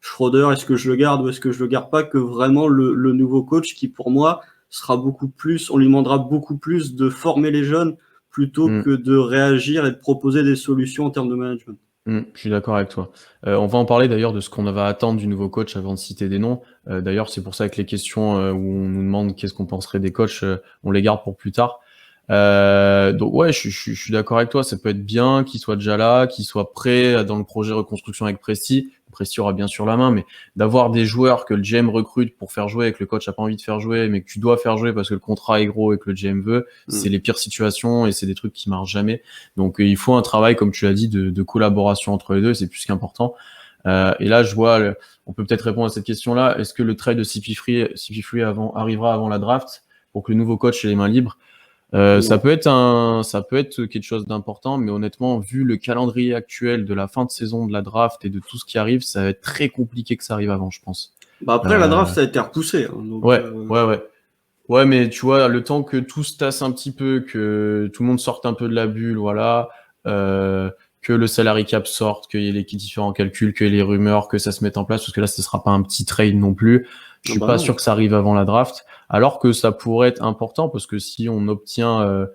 Speaker 2: Schroeder, est-ce que je le garde ou est-ce que je le garde pas, que vraiment le nouveau coach qui, pour moi, sera beaucoup plus, on lui demandera beaucoup plus de former les jeunes plutôt que de réagir et de proposer des solutions en termes de management.
Speaker 1: Je suis d'accord avec toi. On va en parler d'ailleurs de ce qu'on va attendre du nouveau coach avant de citer des noms. D'ailleurs, c'est pour ça que les questions où on nous demande qu'est-ce qu'on penserait des coachs, on les garde pour plus tard. Donc ouais, je suis d'accord avec toi. Ça peut être bien qu'il soit déjà là, qu'il soit prêt dans le projet reconstruction avec Presti. Presti aura bien sûr la main, mais d'avoir des joueurs que le GM recrute pour faire jouer et que le coach a pas envie de faire jouer, mais que tu dois faire jouer parce que le contrat est gros et que le GM veut, c'est les pires situations et c'est des trucs qui marchent jamais. Donc il faut un travail, comme tu l'as dit, de collaboration entre les deux, c'est plus qu'important. Et là, je vois, on peut peut-être répondre à cette question-là. Est-ce que le trade de CP3 arrivera avant la draft pour que le nouveau coach ait les mains libres? Ça peut être quelque chose d'important, mais honnêtement, vu le calendrier actuel de la fin de saison de la draft et de tout ce qui arrive, ça va être très compliqué que ça arrive avant, je pense.
Speaker 2: Après, la draft, ça a été repoussé. Donc,
Speaker 1: ouais. Ouais, mais tu vois, le temps que tout se tasse un petit peu, que tout le monde sorte un peu de la bulle, voilà, que le salary cap sorte, qu'il y ait les différents calculs, qu'il y ait les rumeurs, que ça se mette en place, parce que là, ce sera pas un petit trade non plus. Je suis pas sûr que ça arrive avant la draft, alors que ça pourrait être important, parce que si on obtient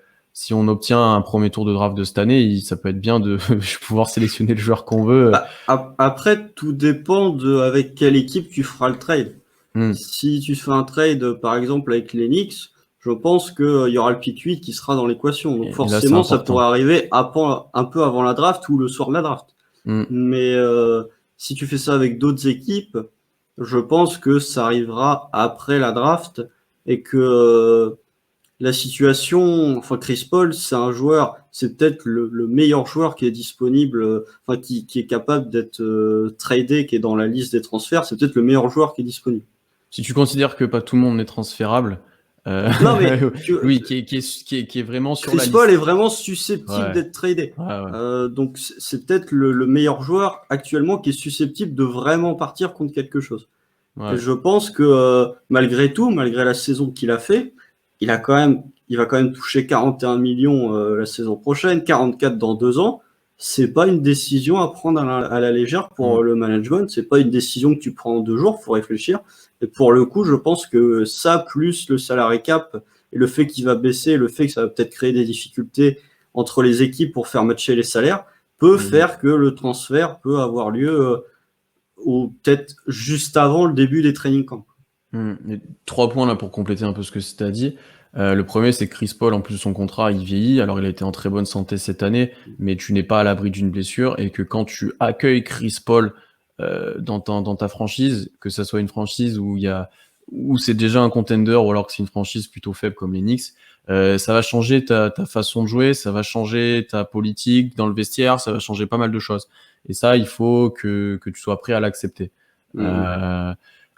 Speaker 1: si on obtient un premier tour de draft de cette année, ça peut être bien de pouvoir sélectionner le joueur qu'on veut.
Speaker 2: Après, tout dépend de avec quelle équipe tu feras le trade.
Speaker 1: Hmm.
Speaker 2: Si tu fais un trade, par exemple, avec les Knicks, je pense qu'il y aura le pick 8 qui sera dans l'équation. Donc
Speaker 1: Et là,
Speaker 2: forcément,
Speaker 1: c'est
Speaker 2: ça
Speaker 1: important.
Speaker 2: pourrait arriver un peu avant la draft ou le soir de la draft.
Speaker 1: Hmm.
Speaker 2: Mais si tu fais ça avec d'autres équipes, je pense que ça arrivera après la draft et que la situation, enfin Chris Paul, c'est un joueur, c'est peut-être le meilleur joueur qui est disponible, enfin qui est capable d'être tradé, qui est dans la liste des transferts, c'est peut-être le meilleur joueur qui est disponible.
Speaker 1: Si tu considères que pas tout le monde n'est transférable,
Speaker 2: Non mais
Speaker 1: oui, qui est vraiment sur la
Speaker 2: Chris
Speaker 1: liste.
Speaker 2: Paul est vraiment susceptible
Speaker 1: Ouais.
Speaker 2: d'être tradé.
Speaker 1: Ouais.
Speaker 2: Donc c'est peut-être le meilleur joueur actuellement qui est susceptible de vraiment partir contre quelque chose.
Speaker 1: Ouais.
Speaker 2: Et je pense que malgré tout, malgré la saison qu'il a fait, il va quand même toucher 41 millions la saison prochaine, 44 dans 2 ans. C'est pas une décision à prendre à la légère pour le management. C'est pas une décision que tu prends en 2 jours, faut réfléchir. Et pour le coup, je pense que ça, plus le salary cap et le fait qu'il va baisser, le fait que ça va peut-être créer des difficultés entre les équipes pour faire matcher les salaires, peut faire que le transfert peut avoir lieu ou peut-être juste avant le début des training camps.
Speaker 1: 3 points là pour compléter un peu ce que tu as dit. Le premier, c'est que Chris Paul, en plus de son contrat, il vieillit. Alors, il a été en très bonne santé cette année, mais tu n'es pas à l'abri d'une blessure. Et que quand tu accueilles Chris Paul dans ta franchise, que ça soit une franchise où c'est déjà un contender ou alors que c'est une franchise plutôt faible comme les Knicks, ça va changer ta façon de jouer, ça va changer ta politique dans le vestiaire, ça va changer pas mal de choses. Et ça, il faut que tu sois prêt à l'accepter.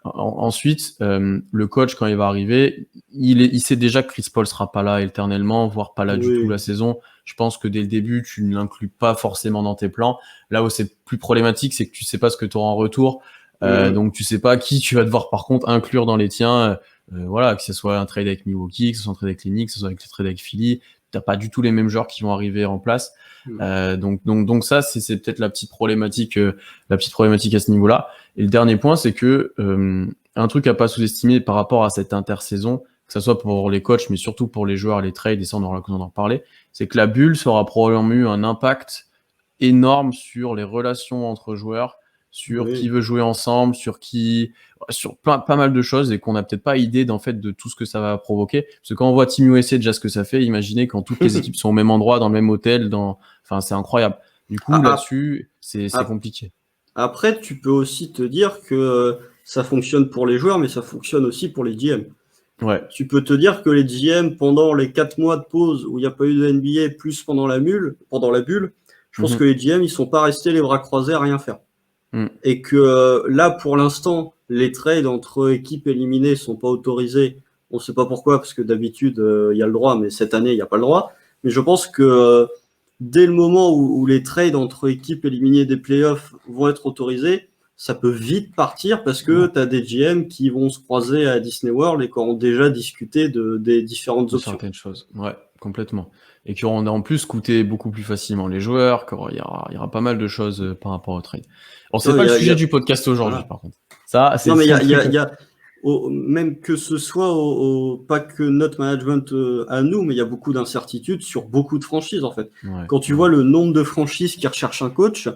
Speaker 1: Ensuite, le coach, quand il va arriver, il sait déjà que Chris Paul sera pas là éternellement, voire pas là du tout la saison. Je pense que dès le début, tu ne l'inclus pas forcément dans tes plans. Là où c'est plus problématique, c'est que tu sais pas ce que tu auras en retour. Donc tu sais pas qui tu vas devoir par contre inclure dans les tiens. Voilà, que ce soit un trade avec Milwaukee, que ce soit un trade avec les Knicks, que ce soit avec le trade avec Philly. T'as pas du tout les mêmes joueurs qui vont arriver en place. Donc ça, c'est peut-être la petite problématique à ce niveau-là. Et le dernier point, c'est que un truc à pas sous-estimer par rapport à cette intersaison, que ce soit pour les coachs, mais surtout pour les joueurs, les trades, et ça on aura l'occasion d'en reparler, c'est que la bulle aura probablement eu un impact énorme sur les relations entre joueurs, sur qui veut jouer ensemble, sur pas mal de choses, et qu'on n'a peut-être pas idée d'en fait de tout ce que ça va provoquer. Parce que quand on voit Team USA déjà ce que ça fait, imaginez quand toutes les équipes sont au même endroit, dans le même hôtel, enfin c'est incroyable. Du coup là-dessus, c'est compliqué.
Speaker 2: Après, tu peux aussi te dire que ça fonctionne pour les joueurs, mais ça fonctionne aussi pour les GM.
Speaker 1: Ouais.
Speaker 2: Tu peux te dire que les GM, pendant les 4 mois de pause où il n'y a pas eu de NBA, plus pendant la bulle, je pense que les GM, ils sont pas restés les bras croisés à rien faire. Et que là, pour l'instant, les trades entre équipes éliminées sont pas autorisés. On sait pas pourquoi, parce que d'habitude, il y a le droit, mais cette année, il n'y a pas le droit. Mais je pense que dès le moment où les trades entre équipes éliminées des playoffs vont être autorisés, ça peut vite partir parce que tu as des GM qui vont se croiser à Disney World et qui auront déjà discuté des différentes options.
Speaker 1: Certaines choses, ouais, complètement. Et qui auront en plus coûté beaucoup plus facilement les joueurs, il y aura pas mal de choses par rapport au trade. Alors, c'est pas le sujet du podcast aujourd'hui, par contre. Ça,
Speaker 2: non, mais il y a même que ce soit pas que notre management à nous, mais il y a beaucoup d'incertitudes sur beaucoup de franchises en fait. Quand tu vois le nombre de franchises qui recherchent un coach,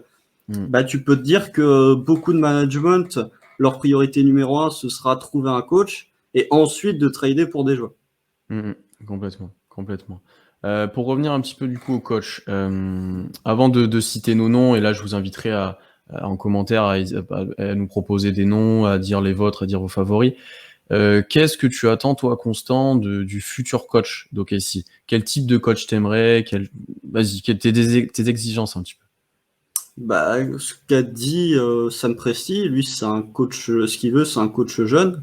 Speaker 2: bah tu peux te dire que beaucoup de management, leur priorité numéro 1, ce sera trouver un coach et ensuite de trader pour des joueurs.
Speaker 1: Complètement. Pour revenir un petit peu du coup au coach, avant de citer nos noms, et là je vous inviterai en commentaire à nous proposer des noms, à dire les vôtres, à dire vos favoris. Qu'est-ce que tu attends, toi, Constant, du futur coach d'OKC? Quel type de coach t'aimerais? Vas-y, tes exigences un petit peu.
Speaker 2: Bah, ce qu'a dit Sam Presti, lui, c'est un coach. Ce qu'il veut, c'est un coach jeune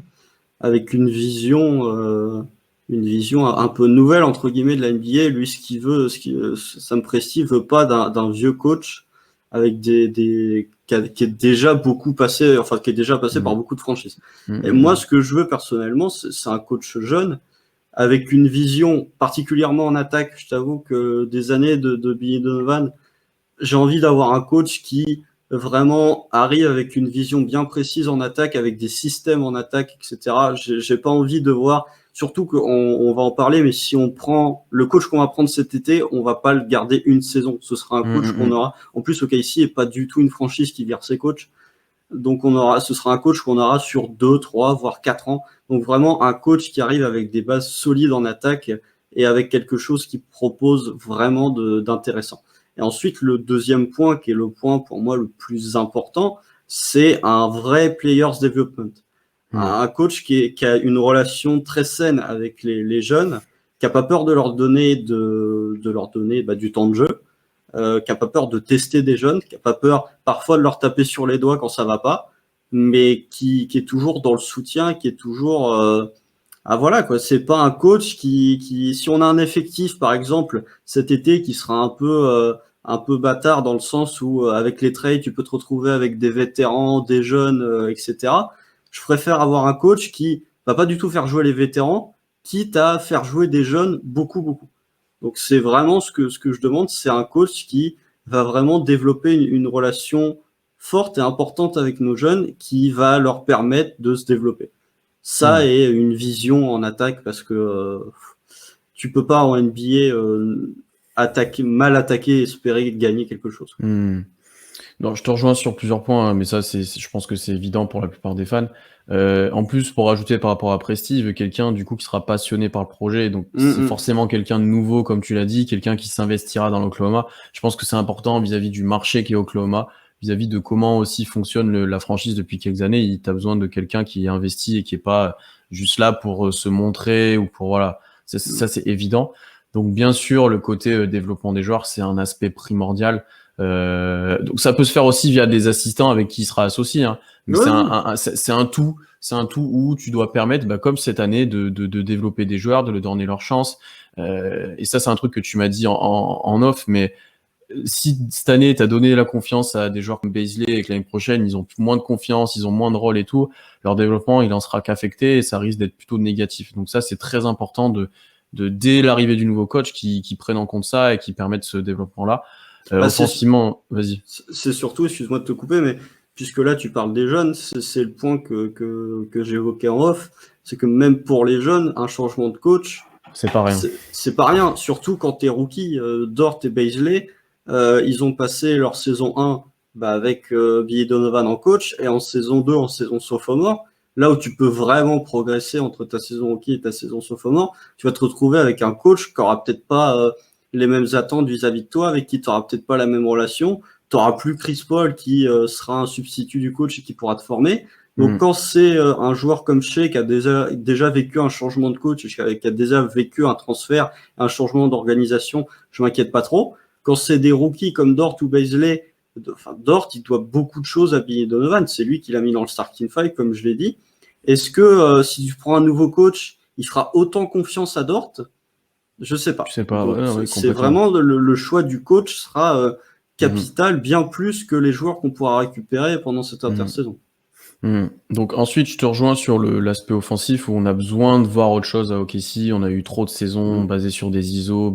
Speaker 2: avec une vision un peu nouvelle entre guillemets de la NBA. Lui, ce qu'il veut, Sam Presti veut pas d'un vieux coach avec qui est déjà passé par beaucoup de franchises. Et moi, ce que je veux personnellement, c'est un coach jeune avec une vision particulièrement en attaque. Je t'avoue que des années de Billy Donovan, j'ai envie d'avoir un coach qui vraiment arrive avec une vision bien précise en attaque, avec des systèmes en attaque, etc. J'ai pas envie de voir, surtout qu'on va en parler, mais si on prend le coach qu'on va prendre cet été, on va pas le garder une saison. Ce sera un coach qu'on aura. En plus, OKC est pas du tout une franchise qui vire ses coachs. Donc ce sera un coach qu'on aura sur 2, 3, voire 4 ans. Donc vraiment un coach qui arrive avec des bases solides en attaque et avec quelque chose qui propose vraiment d'intéressant. Et ensuite, le deuxième point, qui est le point pour moi le plus important, c'est un vrai players development. Un coach qui a une relation très saine avec les jeunes, qui a pas peur de leur donner du temps de jeu, qui a pas peur de tester des jeunes, qui a pas peur parfois de leur taper sur les doigts quand ça va pas, mais qui est toujours dans le soutien, qui est toujours voilà quoi. C'est pas un coach qui si on a un effectif par exemple cet été qui sera un peu bâtard dans le sens où avec les trades tu peux te retrouver avec des vétérans, des jeunes, etc. Je préfère avoir un coach qui va pas du tout faire jouer les vétérans, quitte à faire jouer des jeunes beaucoup. Donc c'est vraiment ce que je demande, c'est un coach qui va vraiment développer une relation forte et importante avec nos jeunes qui va leur permettre de se développer. Ça et une vision en attaque parce que tu peux pas en NBA mal attaquer et espérer gagner quelque chose.
Speaker 1: Non, je te rejoins sur plusieurs points, hein, mais ça, je pense que c'est évident pour la plupart des fans. En plus, pour ajouter par rapport à Presti, il veut quelqu'un du coup qui sera passionné par le projet, donc c'est forcément quelqu'un de nouveau, comme tu l'as dit, quelqu'un qui s'investira dans l'Oklahoma. Je pense que c'est important vis-à-vis du marché qui est Oklahoma, vis-à-vis de comment aussi fonctionne la franchise depuis quelques années. Tu as besoin de quelqu'un qui est investi et qui est pas juste là pour se montrer ou pour voilà. Ça c'est évident. Donc bien sûr, le côté développement des joueurs, c'est un aspect primordial. Donc ça peut se faire aussi via des assistants avec qui il sera associé, hein. Mais c'est un tout où tu dois permettre, comme cette année, de développer des joueurs, de leur donner leur chance. Et ça, c'est un truc que tu m'as dit en off, mais si cette année, tu as donné la confiance à des joueurs comme Bazley et que l'année prochaine, ils ont moins de confiance, ils ont moins de rôle et tout, leur développement, il en sera qu'affecté et ça risque d'être plutôt négatif. Donc ça, c'est très important de dès l'arrivée du nouveau coach, qui prenne en compte ça et qui permette ce développement-là. Offensivement, vas-y.
Speaker 2: C'est surtout, excuse-moi de te couper, mais puisque là tu parles des jeunes, c'est le point que j'évoquais en off, c'est que même pour les jeunes, un changement de coach,
Speaker 1: c'est pas rien.
Speaker 2: C'est pas rien, surtout quand t'es rookie. Dort et Bazley, ils ont passé leur saison 1 avec Billy Donovan en coach, et en saison 2, en saison sophomore, là où tu peux vraiment progresser entre ta saison rookie et ta saison sophomore, tu vas te retrouver avec un coach qui aura peut-être pas les mêmes attentes vis-à-vis de toi, avec qui tu n'auras peut-être pas la même relation. Tu n'auras plus Chris Paul qui sera un substitut du coach et qui pourra te former. Donc quand c'est un joueur comme Shea qui a déjà vécu un changement de coach, qui a déjà vécu un transfert, un changement d'organisation, je m'inquiète pas trop. Quand c'est des rookies comme Dort ou Bazley, Dort, il doit beaucoup de choses à Billy Donovan. C'est lui qui l'a mis dans le starting five, comme je l'ai dit. Est-ce que si tu prends un nouveau coach, il fera autant confiance à Dort? Je sais pas. C'est vraiment le choix du coach sera capital, bien plus que les joueurs qu'on pourra récupérer pendant cette intersaison.
Speaker 1: Donc ensuite, je te rejoins sur l'aspect offensif où on a besoin de voir autre chose à OKC. On a eu trop de saisons basées sur des ISO,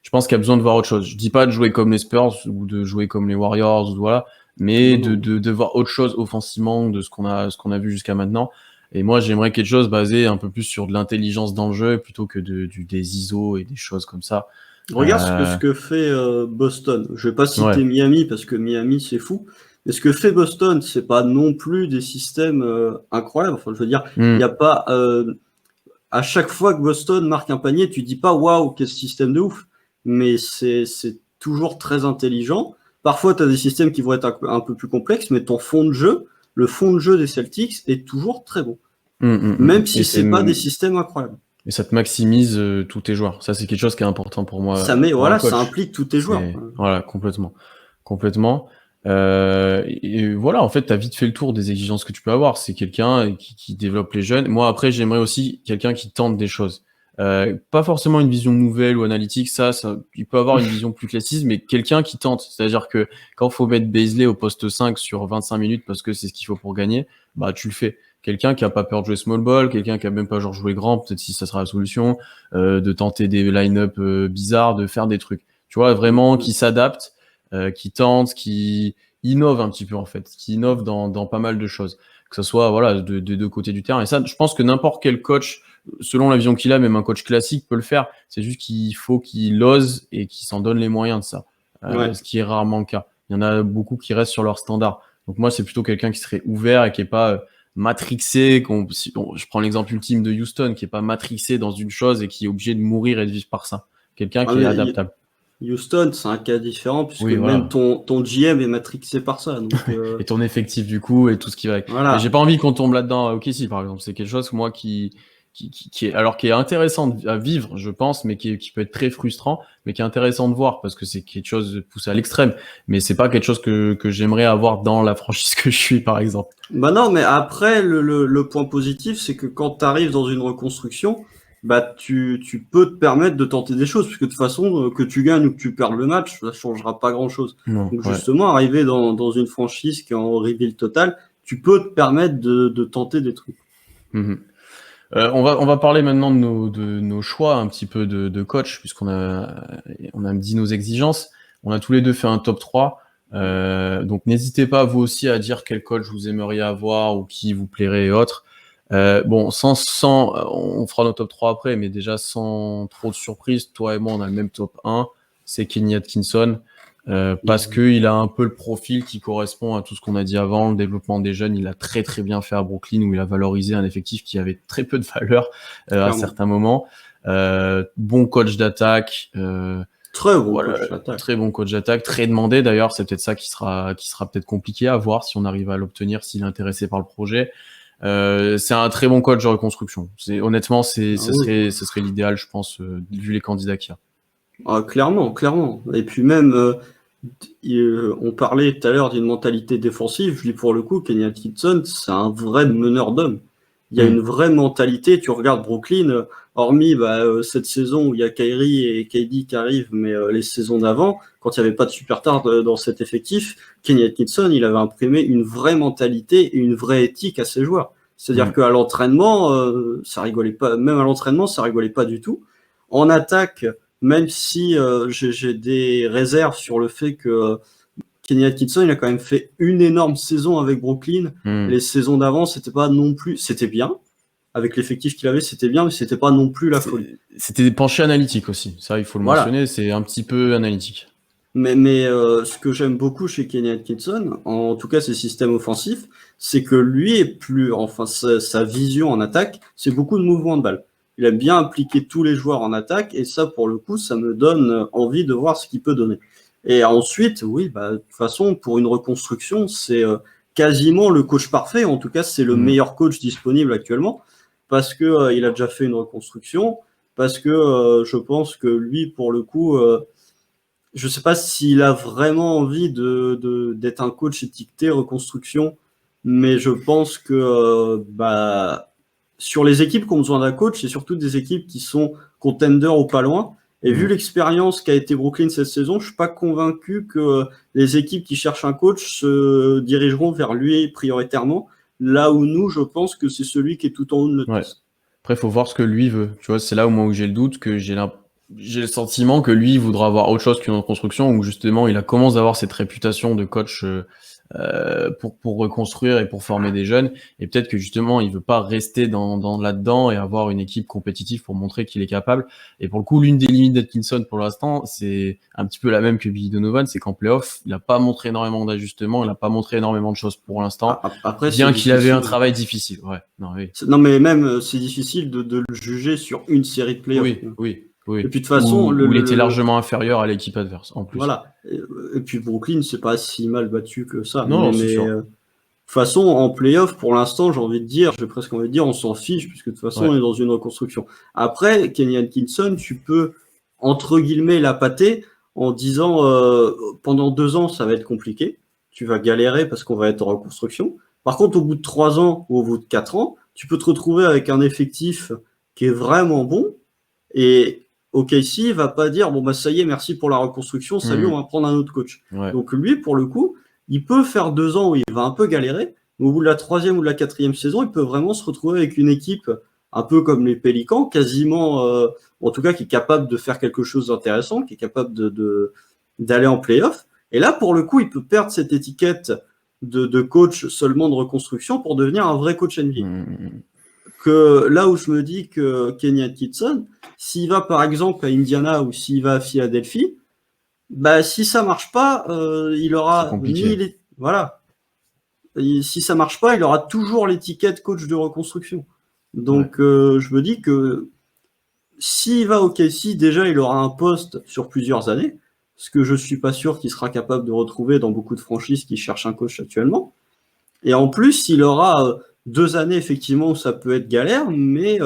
Speaker 1: je pense qu'il y a besoin de voir autre chose. Je dis pas de jouer comme les Spurs ou de jouer comme les Warriors, voilà, mais de voir autre chose offensivement de ce qu'on a vu jusqu'à maintenant. Et moi, j'aimerais quelque chose basé un peu plus sur de l'intelligence dans le jeu plutôt que des ISO et des choses comme ça.
Speaker 2: Regarde ce que fait Boston. Je vais pas citer Miami parce que Miami, c'est fou. Mais ce que fait Boston, c'est pas non plus des systèmes incroyables. Enfin, je veux dire, il n'y a pas... à chaque fois que Boston marque un panier, tu dis pas « Waouh, quel système de ouf !» Mais c'est toujours très intelligent. Parfois, tu as des systèmes qui vont être un peu plus complexes, mais ton fond de jeu, le fond de jeu des Celtics est toujours très bon. Même si c'est pas des systèmes incroyables.
Speaker 1: Et ça te maximise tous tes joueurs. Ça, c'est quelque chose qui est important pour moi.
Speaker 2: Ça implique tous tes joueurs.
Speaker 1: Voilà, complètement. Et voilà, en fait, tu as vite fait le tour des exigences que tu peux avoir. C'est quelqu'un qui développe les jeunes. Moi, après, j'aimerais aussi quelqu'un qui tente des choses. Pas forcément une vision nouvelle ou analytique, ça, il peut avoir une vision plus classiste, mais quelqu'un qui tente. C'est-à-dire que quand il faut mettre Bazley au poste 5 sur 25 minutes parce que c'est ce qu'il faut pour gagner, tu le fais. Quelqu'un qui a pas peur de jouer small ball, quelqu'un qui a même pas genre joué grand, peut-être si ça sera la solution, de tenter des line-up bizarres, de faire des trucs. Tu vois, vraiment qui s'adapte, qui tente, qui innove un petit peu en fait, qui innove dans pas mal de choses, que ce soit voilà des deux côtés du terrain. Et ça, je pense que n'importe quel coach, selon la vision qu'il a, même un coach classique peut le faire. C'est juste qu'il faut qu'il ose et qu'il s'en donne les moyens de ça, ce qui est rarement le cas. Il y en a beaucoup qui restent sur leur standard. Donc moi, c'est plutôt quelqu'un qui serait ouvert et qui est pas matrixé. Je prends l'exemple ultime de Houston, qui est pas matrixé dans une chose et qui est obligé de mourir et de vivre par ça. Quelqu'un qui est adaptable.
Speaker 2: Houston, c'est un cas différent, puisque même ton GM est matrixé par ça. Donc,
Speaker 1: et ton effectif, du coup, et tout ce qui va avec. Voilà. J'ai pas envie qu'on tombe là-dedans à OKC, par exemple. C'est quelque chose, moi, qui est intéressant à vivre, je pense, mais qui peut être très frustrant, mais qui est intéressant de voir, parce que c'est quelque chose de poussé à l'extrême. Mais c'est pas quelque chose que j'aimerais avoir dans la franchise que je suis, par exemple.
Speaker 2: Bah non, mais après, le point positif, c'est que quand tu arrives dans une reconstruction, bah tu peux te permettre de tenter des choses, puisque de toute façon, que tu gagnes ou que tu perdes le match, ça changera pas grand-chose. Donc justement, arriver dans une franchise qui est en rebuild total, tu peux te permettre de tenter des trucs.
Speaker 1: On va parler maintenant de nos choix un petit peu de coach, puisqu'on a dit nos exigences. On a tous les deux fait un top 3. Donc n'hésitez pas vous aussi à dire quel coach vous aimeriez avoir ou qui vous plairait et autres. On fera nos top 3 après, mais déjà sans trop de surprise, toi et moi on a le même top 1, c'est Kenny Atkinson, parce qu'il a un peu le profil qui correspond à tout ce qu'on a dit avant, le développement des jeunes. Il a très très bien fait à Brooklyn, où il a valorisé un effectif qui avait très peu de valeur à certains moments. Bon coach d'attaque,
Speaker 2: très bon
Speaker 1: coach d'attaque, très demandé d'ailleurs. C'est peut-être ça qui sera peut-être compliqué à voir si on arrive à l'obtenir, s'il est intéressé par le projet. C'est un très bon coach de reconstruction. Honnêtement, ce serait l'idéal, je pense, vu les candidats qu'il y a.
Speaker 2: Ah, clairement. Et puis même, on parlait tout à l'heure d'une mentalité défensive. Je dis pour le coup, Kenny Atkinson, c'est un vrai meneur d'hommes. Il y a une vraie mentalité. Tu regardes Brooklyn, hormis cette saison où il y a Kyrie et KD qui arrivent, mais les saisons d'avant, quand il n'y avait pas de superstar dans cet effectif, Kenny Atkinson, il avait imprimé une vraie mentalité et une vraie éthique à ses joueurs. C'est-à-dire qu'à l'entraînement, ça rigolait pas. Même à l'entraînement, ça rigolait pas du tout. En attaque, même si j'ai des réserves sur le fait que Kenny Atkinson, il a quand même fait une énorme saison avec Brooklyn. Les saisons d'avant, c'était pas non plus, c'était bien. Avec l'effectif qu'il avait, c'était bien, mais c'était pas non plus la folie.
Speaker 1: C'était penché analytique aussi. Ça, il faut le mentionner, c'est un petit peu analytique.
Speaker 2: Mais ce que j'aime beaucoup chez Kenny Atkinson, en tout cas ses systèmes offensifs, c'est que lui est sa vision en attaque, c'est beaucoup de mouvements de balle. Il aime bien impliquer tous les joueurs en attaque, et ça, pour le coup, ça me donne envie de voir ce qu'il peut donner. Et ensuite, oui, de toute façon, pour une reconstruction, c'est quasiment le coach parfait. En tout cas, c'est le meilleur coach disponible actuellement, parce que il a déjà fait une reconstruction, parce que je pense que lui, pour le coup, je sais pas s'il a vraiment envie d'être un coach étiqueté reconstruction, mais je pense que sur les équipes qui ont besoin d'un coach, c'est surtout des équipes qui sont contenders ou pas loin. Et vu l'expérience qu'a été Brooklyn cette saison, je suis pas convaincu que les équipes qui cherchent un coach se dirigeront vers lui prioritairement. Là où nous, je pense que c'est celui qui est tout en haut de notre liste.
Speaker 1: Après, il faut voir ce que lui veut. Tu vois, c'est là où j'ai le doute, que j'ai le sentiment que lui voudra avoir autre chose qu'une reconstruction, où justement il commence à avoir cette réputation de coach pour reconstruire et pour former des jeunes, et peut-être que justement il veut pas rester dans là-dedans et avoir une équipe compétitive pour montrer qu'il est capable. Et pour le coup, l'une des limites d'Atkinson pour l'instant, c'est un petit peu la même que Billy Donovan, c'est qu'en playoff, il a pas montré énormément d'ajustements, il a pas montré énormément de choses pour l'instant, bien qu'il avait un travail difficile.
Speaker 2: Non, mais même c'est difficile de le juger sur une série de playoffs.
Speaker 1: Oui.
Speaker 2: Et puis de toute façon,
Speaker 1: il était largement inférieur à l'équipe adverse en plus.
Speaker 2: Voilà. Et puis Brooklyn, c'est pas si mal battu que ça.
Speaker 1: Non,
Speaker 2: mais de toute façon, en playoff, pour l'instant, j'ai presque envie de dire, on s'en fiche, puisque de toute façon, on est dans une reconstruction. Après, Kenny Atkinson, tu peux, entre guillemets, la pâter en disant pendant 2 ans, ça va être compliqué. Tu vas galérer parce qu'on va être en reconstruction. Par contre, au bout de 3 ans ou au bout de 4 ans, tu peux te retrouver avec un effectif qui est vraiment bon. Et OKC va pas dire ça y est, merci pour la reconstruction, salut, on va prendre un autre coach. Donc lui, pour le coup, il peut faire 2 ans où il va un peu galérer, mais au bout de la 3e ou de la 4e saison, il peut vraiment se retrouver avec une équipe un peu comme les Pélicans, quasiment, en tout cas, qui est capable de faire quelque chose d'intéressant, qui est capable d'aller en playoff. Et là, pour le coup, il peut perdre cette étiquette de coach seulement de reconstruction pour devenir un vrai coach NBA. Que là où je me dis que Kenny Atkinson, s'il va par exemple à Indiana ou s'il va à Philadelphie, bah si ça marche pas, il aura ni les voilà. Et si ça marche pas, il aura toujours l'étiquette coach de reconstruction. Donc je me dis que s'il va au KC, déjà il aura un poste sur plusieurs années, ce que je suis pas sûr qu'il sera capable de retrouver dans beaucoup de franchises qui cherchent un coach actuellement. Et en plus, il aura 2 années effectivement où ça peut être galère, mais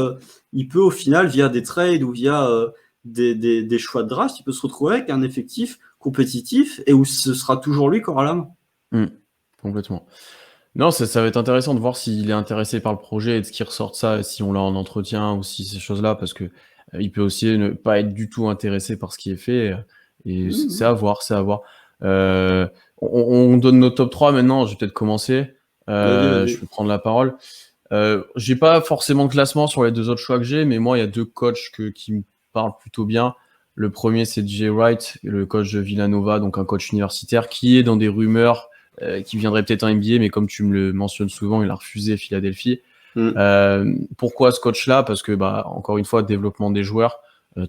Speaker 2: il peut au final, via des trades ou via des choix de draft, il peut se retrouver avec un effectif compétitif et où ce sera toujours lui qui aura la main.
Speaker 1: Complètement. Non, ça va être intéressant de voir s'il est intéressé par le projet et de ce qui ressort de ça, si on l'a en entretien ou si ces choses-là, parce que il peut aussi ne pas être du tout intéressé par ce qui est fait. Et c'est à voir, c'est à voir. On donne nos top 3 maintenant, je vais peut-être commencer.
Speaker 2: Vas-y.
Speaker 1: Je peux prendre la parole. J'ai pas forcément de classement sur les 2 autres choix que j'ai, mais moi, il y a 2 coachs qui me parlent plutôt bien. Le premier, c'est Jay Wright, le coach de Villanova, donc un coach universitaire qui est dans des rumeurs qui viendrait peut-être en NBA, mais comme tu me le mentionnes souvent, il a refusé Philadelphie. Pourquoi ce coach-là? Parce que, encore une fois, développement des joueurs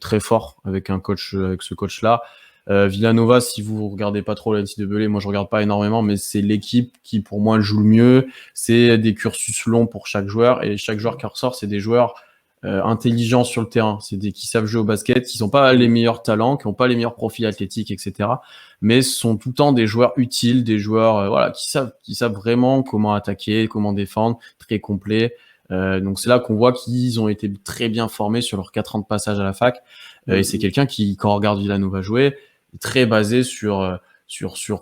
Speaker 1: très fort avec ce coach-là. Villanova, si vous regardez pas trop la NCAA, moi je regarde pas énormément, mais c'est l'équipe qui pour moi joue le mieux. C'est des cursus longs pour chaque joueur et chaque joueur qui ressort, c'est des joueurs intelligents sur le terrain. C'est des qui savent jouer au basket, qui sont pas les meilleurs talents, qui ont pas les meilleurs profils athlétiques, etc. Mais ce sont tout le temps des joueurs utiles, des joueurs qui savent vraiment comment attaquer, comment défendre, très complets. Donc c'est là qu'on voit qu'ils ont été très bien formés sur leurs 4 ans de passage à la fac. Et c'est quelqu'un qui, quand on regarde Villanova jouer, est très basé sur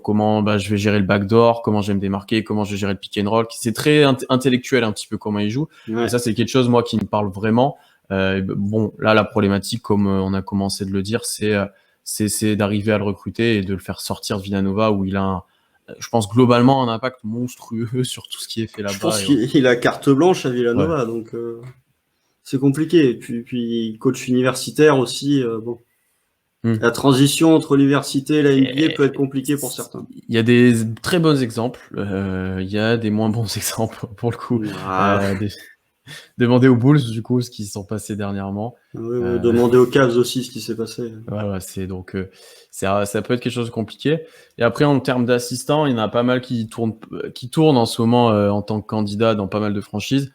Speaker 1: comment je vais gérer le backdoor, comment je vais me démarquer, comment je vais gérer le pick and roll. C'est très intellectuel un petit peu comment il joue. Et ça, c'est quelque chose, moi, qui me parle vraiment. Bon, là, la problématique, comme on a commencé de le dire, c'est d'arriver à le recruter et de le faire sortir de Villanova où il a je pense globalement un impact monstrueux sur tout ce qui est fait là-bas.
Speaker 2: Je pense qu'il a carte blanche à Villanova, donc c'est compliqué. Et puis coach universitaire aussi, bon. La transition entre l'université et la NBA peut être compliquée pour certains.
Speaker 1: Il y a des très bons exemples, il y a des moins bons exemples pour le coup. Demandez aux Bulls du coup ce qui se sont passés dernièrement.
Speaker 2: Demandez aux Cavs aussi ce qui s'est passé.
Speaker 1: C'est donc ça peut être quelque chose de compliqué. Et après en termes d'assistants, il y en a pas mal qui tournent en ce moment en tant que candidat dans pas mal de franchises.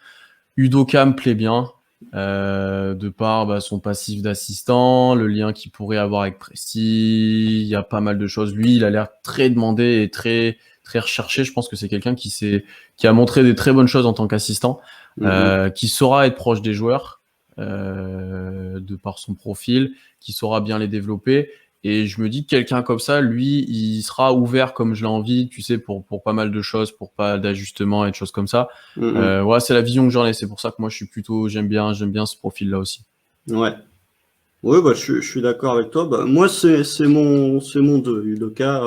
Speaker 1: Udoka me plaît bien. De par son passif d'assistant, le lien qu'il pourrait avoir avec Presti, il y a pas mal de choses. Lui, il a l'air très demandé et très très recherché. Je pense que c'est quelqu'un qui a montré des très bonnes choses en tant qu'assistant, qui saura être proche des joueurs de par son profil, qui saura bien les développer. Et je me dis que quelqu'un comme ça, lui, il sera ouvert comme je l'ai envie, tu sais, pour pas mal de choses, pour pas d'ajustements et de choses comme ça. C'est la vision que j'en ai. C'est pour ça que moi, j'aime bien ce profil-là aussi.
Speaker 2: Ouais. Oui, je suis d'accord avec toi. Moi, c'est mon 2, Udoka.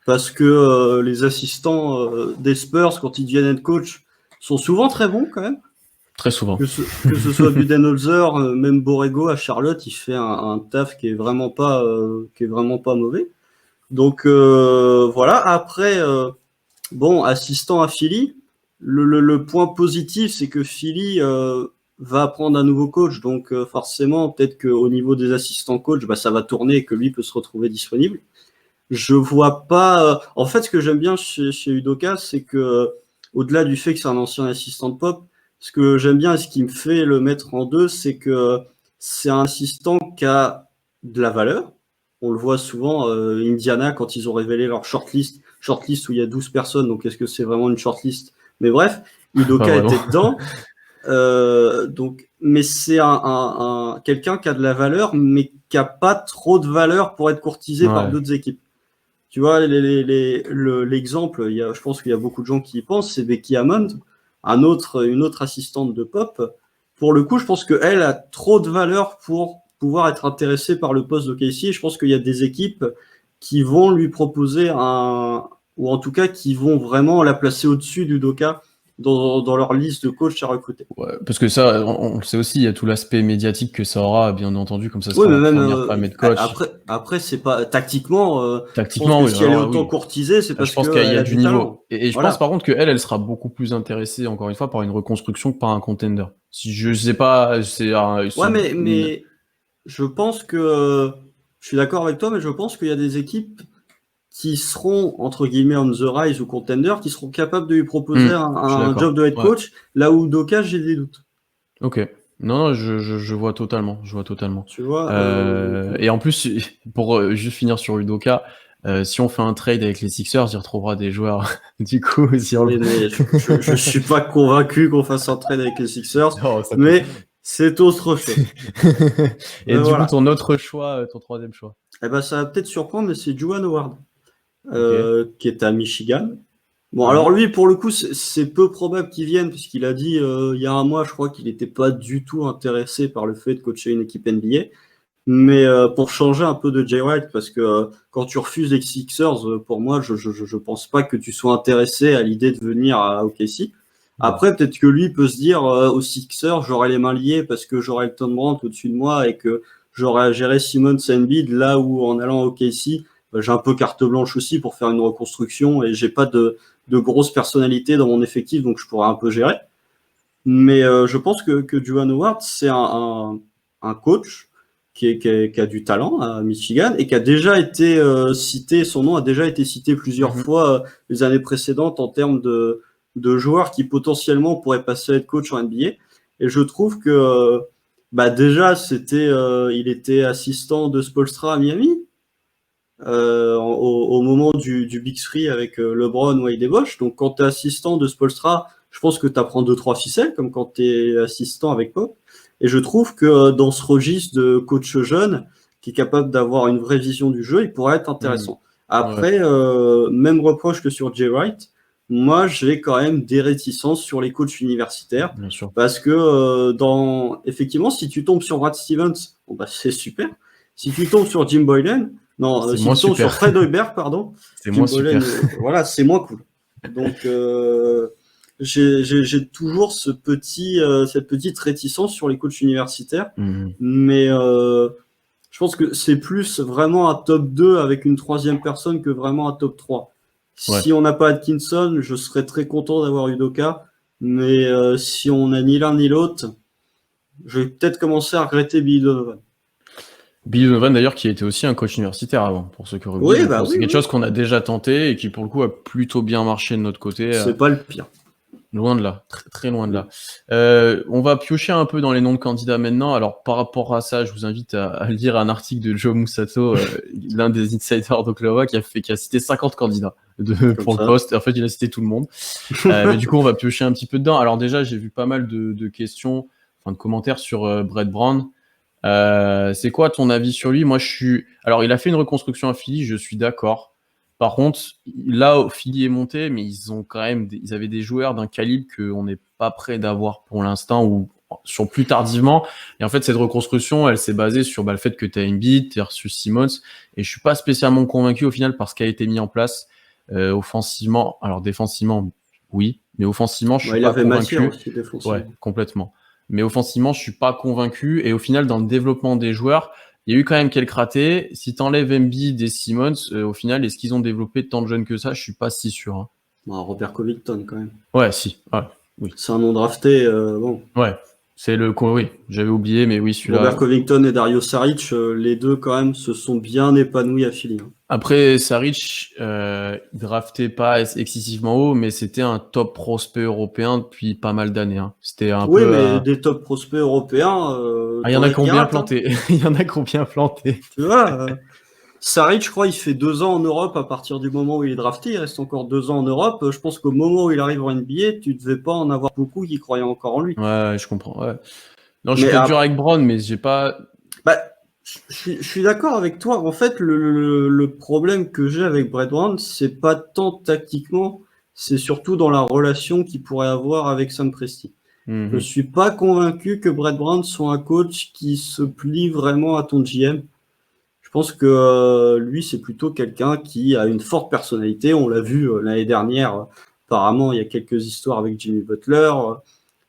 Speaker 2: Parce que les assistants des Spurs, quand ils deviennent head coach, sont souvent très bons quand même.
Speaker 1: Très souvent.
Speaker 2: Que ce soit Budenholzer, même Borrego à Charlotte, il fait un taf qui est vraiment pas mauvais. Donc voilà. Après, assistant à Philly, le point positif, c'est que Philly va prendre un nouveau coach. Donc forcément, peut-être qu'au niveau des assistants coach, ça va tourner et que lui peut se retrouver disponible. Je vois pas. En fait, ce que j'aime bien chez Udoka, c'est que au-delà du fait que c'est un ancien assistant de Pop, ce que j'aime bien et ce qui me fait le mettre en 2, c'est que c'est un assistant qui a de la valeur. On le voit souvent, Indiana, quand ils ont révélé leur shortlist où il y a 12 personnes, donc est-ce que c'est vraiment une shortlist? Mais bref, Udoka était dedans. Mais c'est un quelqu'un qui a de la valeur, mais qui a pas trop de valeur pour être courtisé par d'autres équipes. Tu vois, l'exemple, je pense qu'il y a beaucoup de gens qui y pensent, c'est Becky Hammond, une autre assistante de Pop. Pour le coup, je pense qu'elle a trop de valeur pour pouvoir être intéressée par le poste de Casey. Je pense qu'il y a des équipes qui vont lui proposer ou en tout cas qui vont vraiment la placer au-dessus du Doka dans leur liste de coachs à recruter.
Speaker 1: Ouais, parce que ça, on le sait aussi, il y a tout l'aspect médiatique que ça aura, bien entendu, comme ça
Speaker 2: Oui,
Speaker 1: sera
Speaker 2: mais
Speaker 1: la
Speaker 2: même
Speaker 1: première femme head coach.
Speaker 2: après c'est pas tactiquement. Je pense
Speaker 1: Tactiquement,
Speaker 2: que
Speaker 1: oui,
Speaker 2: si elle est
Speaker 1: alors
Speaker 2: autant
Speaker 1: oui.
Speaker 2: courtisée, c'est
Speaker 1: Je
Speaker 2: parce
Speaker 1: pense qu'il y
Speaker 2: qu'elle
Speaker 1: a
Speaker 2: a
Speaker 1: du
Speaker 2: du
Speaker 1: niveau.
Speaker 2: talent.
Speaker 1: Et je pense
Speaker 2: Voilà.
Speaker 1: par contre qu'elle, elle sera beaucoup plus intéressée, encore une fois, par une reconstruction que par un contender. Si je sais pas,
Speaker 2: Ouais,
Speaker 1: c'est une.
Speaker 2: mais je pense que je suis d'accord avec toi, mais je pense qu'il y a des équipes qui seront entre guillemets on the rise ou contender, qui seront capables de lui proposer
Speaker 1: Je suis
Speaker 2: un
Speaker 1: d'accord.
Speaker 2: job de head
Speaker 1: Ouais.
Speaker 2: coach. Là où Doka, j'ai des doutes.
Speaker 1: Ok. Non, non, je vois totalement. Je vois totalement.
Speaker 2: Tu vois.
Speaker 1: Et en plus, pour juste finir sur Udoka, si on fait un trade avec les Sixers, il retrouvera des joueurs. Du coup,
Speaker 2: Oui, mais je suis pas convaincu qu'on fasse un trade avec les Sixers,
Speaker 1: Non, ça peut.
Speaker 2: mais c'est autre chose.
Speaker 1: Et du coup,
Speaker 2: Voilà.
Speaker 1: ton autre choix, ton troisième choix.
Speaker 2: Eh ben, ça va peut-être surprendre, mais c'est Juwan Howard,
Speaker 1: Ok.
Speaker 2: qui est à Michigan. Bon, alors
Speaker 1: Mhm.
Speaker 2: lui, pour le coup, c'est peu probable qu'il vienne, puisqu'il a dit il y a un mois, je crois qu'il n'était pas du tout intéressé par le fait de coacher une équipe NBA. Mais pour changer un peu de Jay Wright, parce que quand tu refuses les Sixers, pour moi, je pense pas que tu sois intéressé à l'idée de venir à OKC.
Speaker 1: Ouais.
Speaker 2: Après, peut-être que lui peut se dire aux Sixers, j'aurai les mains liées parce que j'aurai Elton Brand au-dessus de moi et que j'aurai à gérer Simmons et Embiid, là où en allant à OKC, j'ai un peu carte blanche aussi pour faire une reconstruction et j'ai pas de grosse personnalité dans mon effectif, donc je pourrais un peu gérer. Mais je pense que Juwan Howard, c'est un coach qui a du talent à Michigan et qui a déjà été cité, son nom a déjà été cité plusieurs
Speaker 1: Mhm.
Speaker 2: fois les années précédentes en termes de joueurs qui potentiellement pourraient passer à être coach en NBA. Et je trouve que bah déjà, il était assistant de Spoelstra à Miami au moment du Big Three avec LeBron, Wade et Bosh. Donc quand tu es assistant de Spoelstra, je pense que tu apprends 2-3 ficelles, comme quand tu es assistant avec Pop. Et je trouve que dans ce registre de coach jeune, qui est capable d'avoir une vraie vision du jeu, il pourrait être
Speaker 1: Mhm.
Speaker 2: intéressant.
Speaker 1: Ouais,
Speaker 2: Après, même reproche que sur Jay Wright, moi j'ai quand même des réticences sur les coachs universitaires.
Speaker 1: bien sûr.
Speaker 2: Parce que effectivement, si tu tombes sur Brad Stevens, bon, bah, c'est super. Si tu tombes sur Jim Boylan, non,
Speaker 1: C'est
Speaker 2: si
Speaker 1: moins
Speaker 2: tu tombes sur
Speaker 1: super.
Speaker 2: Fred Hoiberg, pardon,
Speaker 1: C'est
Speaker 2: Jim
Speaker 1: moins
Speaker 2: Boylan,
Speaker 1: super.
Speaker 2: voilà, c'est moins cool. Donc, j'ai toujours cette petite réticence sur les coachs universitaires,
Speaker 1: Mhm.
Speaker 2: mais je pense que c'est plus vraiment un top 2 avec une troisième personne que vraiment un top 3.
Speaker 1: Ouais.
Speaker 2: Si on n'a pas Atkinson, je serais très content d'avoir Udoka, mais si on n'a ni l'un ni l'autre, je vais peut-être commencer à regretter Billy Donovan.
Speaker 1: Billy Donovan, d'ailleurs, qui était aussi un coach universitaire avant, pour ceux qui auraient oublié.
Speaker 2: Oui,
Speaker 1: Donc,
Speaker 2: bah
Speaker 1: c'est
Speaker 2: oui,
Speaker 1: quelque
Speaker 2: oui,
Speaker 1: chose qu'on a déjà tenté et qui, pour le coup, a plutôt bien marché de notre côté.
Speaker 2: c'est pas le pire.
Speaker 1: Loin de là, très, très loin de là. On va piocher un peu dans les noms de candidats maintenant. Alors, par rapport à ça, je vous invite à lire un article de Joe Musato, l'un des insiders d'Oklahoma, qui a cité 50 candidats
Speaker 2: Comme
Speaker 1: pour le
Speaker 2: ça.
Speaker 1: poste. En fait, il a cité tout le monde. Mais du coup, on va piocher un petit peu dedans. Alors déjà, j'ai vu pas mal de questions, enfin de commentaires sur Brett Brown. C'est quoi ton avis sur lui? Moi, Alors, il a fait une reconstruction à Philly, je suis d'accord. Par contre, là, Philly est monté, mais ils ont quand même, ils avaient des joueurs d'un calibre qu'on n'est pas prêt d'avoir pour l'instant ou sur plus tardivement. Et en fait, cette reconstruction, elle s'est basée sur le fait que tu as Embiid, tu as reçu Simmons, et je suis pas spécialement convaincu au final par ce qui a été mis en place offensivement. Alors défensivement, oui, mais offensivement, je suis
Speaker 2: Bah, il
Speaker 1: pas
Speaker 2: avait matière
Speaker 1: convaincu.
Speaker 2: aussi
Speaker 1: Ouais,
Speaker 2: défensivement.
Speaker 1: complètement. Mais offensivement, je suis pas convaincu. Et au final, dans le développement des joueurs, il y a eu quand même quelques ratés. Si tu enlèves Embiid et Simmons, au final, est-ce qu'ils ont développé tant de jeunes que ça? Je suis pas si sûr. Hein.
Speaker 2: Bah, Robert Covington, quand même.
Speaker 1: Ouais, si. Ouais, oui.
Speaker 2: C'est un nom drafté. Bon.
Speaker 1: Ouais. C'est oui, j'avais oublié, mais oui,
Speaker 2: Robert
Speaker 1: celui-là.
Speaker 2: Covington et Dario Saric, les deux, quand même, se sont bien épanouis à Philly. Hein.
Speaker 1: Après, Saric, il draftait pas excessivement haut, mais c'était un top prospect européen depuis pas mal d'années. Hein. C'était un
Speaker 2: Oui,
Speaker 1: peu.
Speaker 2: mais des top prospects européens,
Speaker 1: Ah, il y en
Speaker 2: t'en
Speaker 1: a
Speaker 2: as qui
Speaker 1: combien
Speaker 2: ratent. Hein.
Speaker 1: planté? Il y en a combien planté?
Speaker 2: Tu vois, Saric, je crois, il fait 2 ans en Europe à partir du moment où il est drafté. Il reste encore 2 ans en Europe. Je pense qu'au moment où il arrive en NBA, tu devais pas en avoir beaucoup qui croyaient encore en lui.
Speaker 1: Ouais, je comprends. Ouais. Non, je suis
Speaker 2: Mais
Speaker 1: peut-être dur avec Brown, mais j'ai pas.
Speaker 2: bah, je suis d'accord avec toi. En fait, le problème que j'ai avec Brett Brown, c'est pas tant tactiquement, c'est surtout dans la relation qu'il pourrait avoir avec Sam Presti. Je
Speaker 1: Mhm.
Speaker 2: suis pas convaincu que Brett Brown soit un coach qui se plie vraiment à ton GM. Je pense que lui, c'est plutôt quelqu'un qui a une forte personnalité. On l'a vu l'année dernière apparemment, il y a quelques histoires avec Jimmy Butler.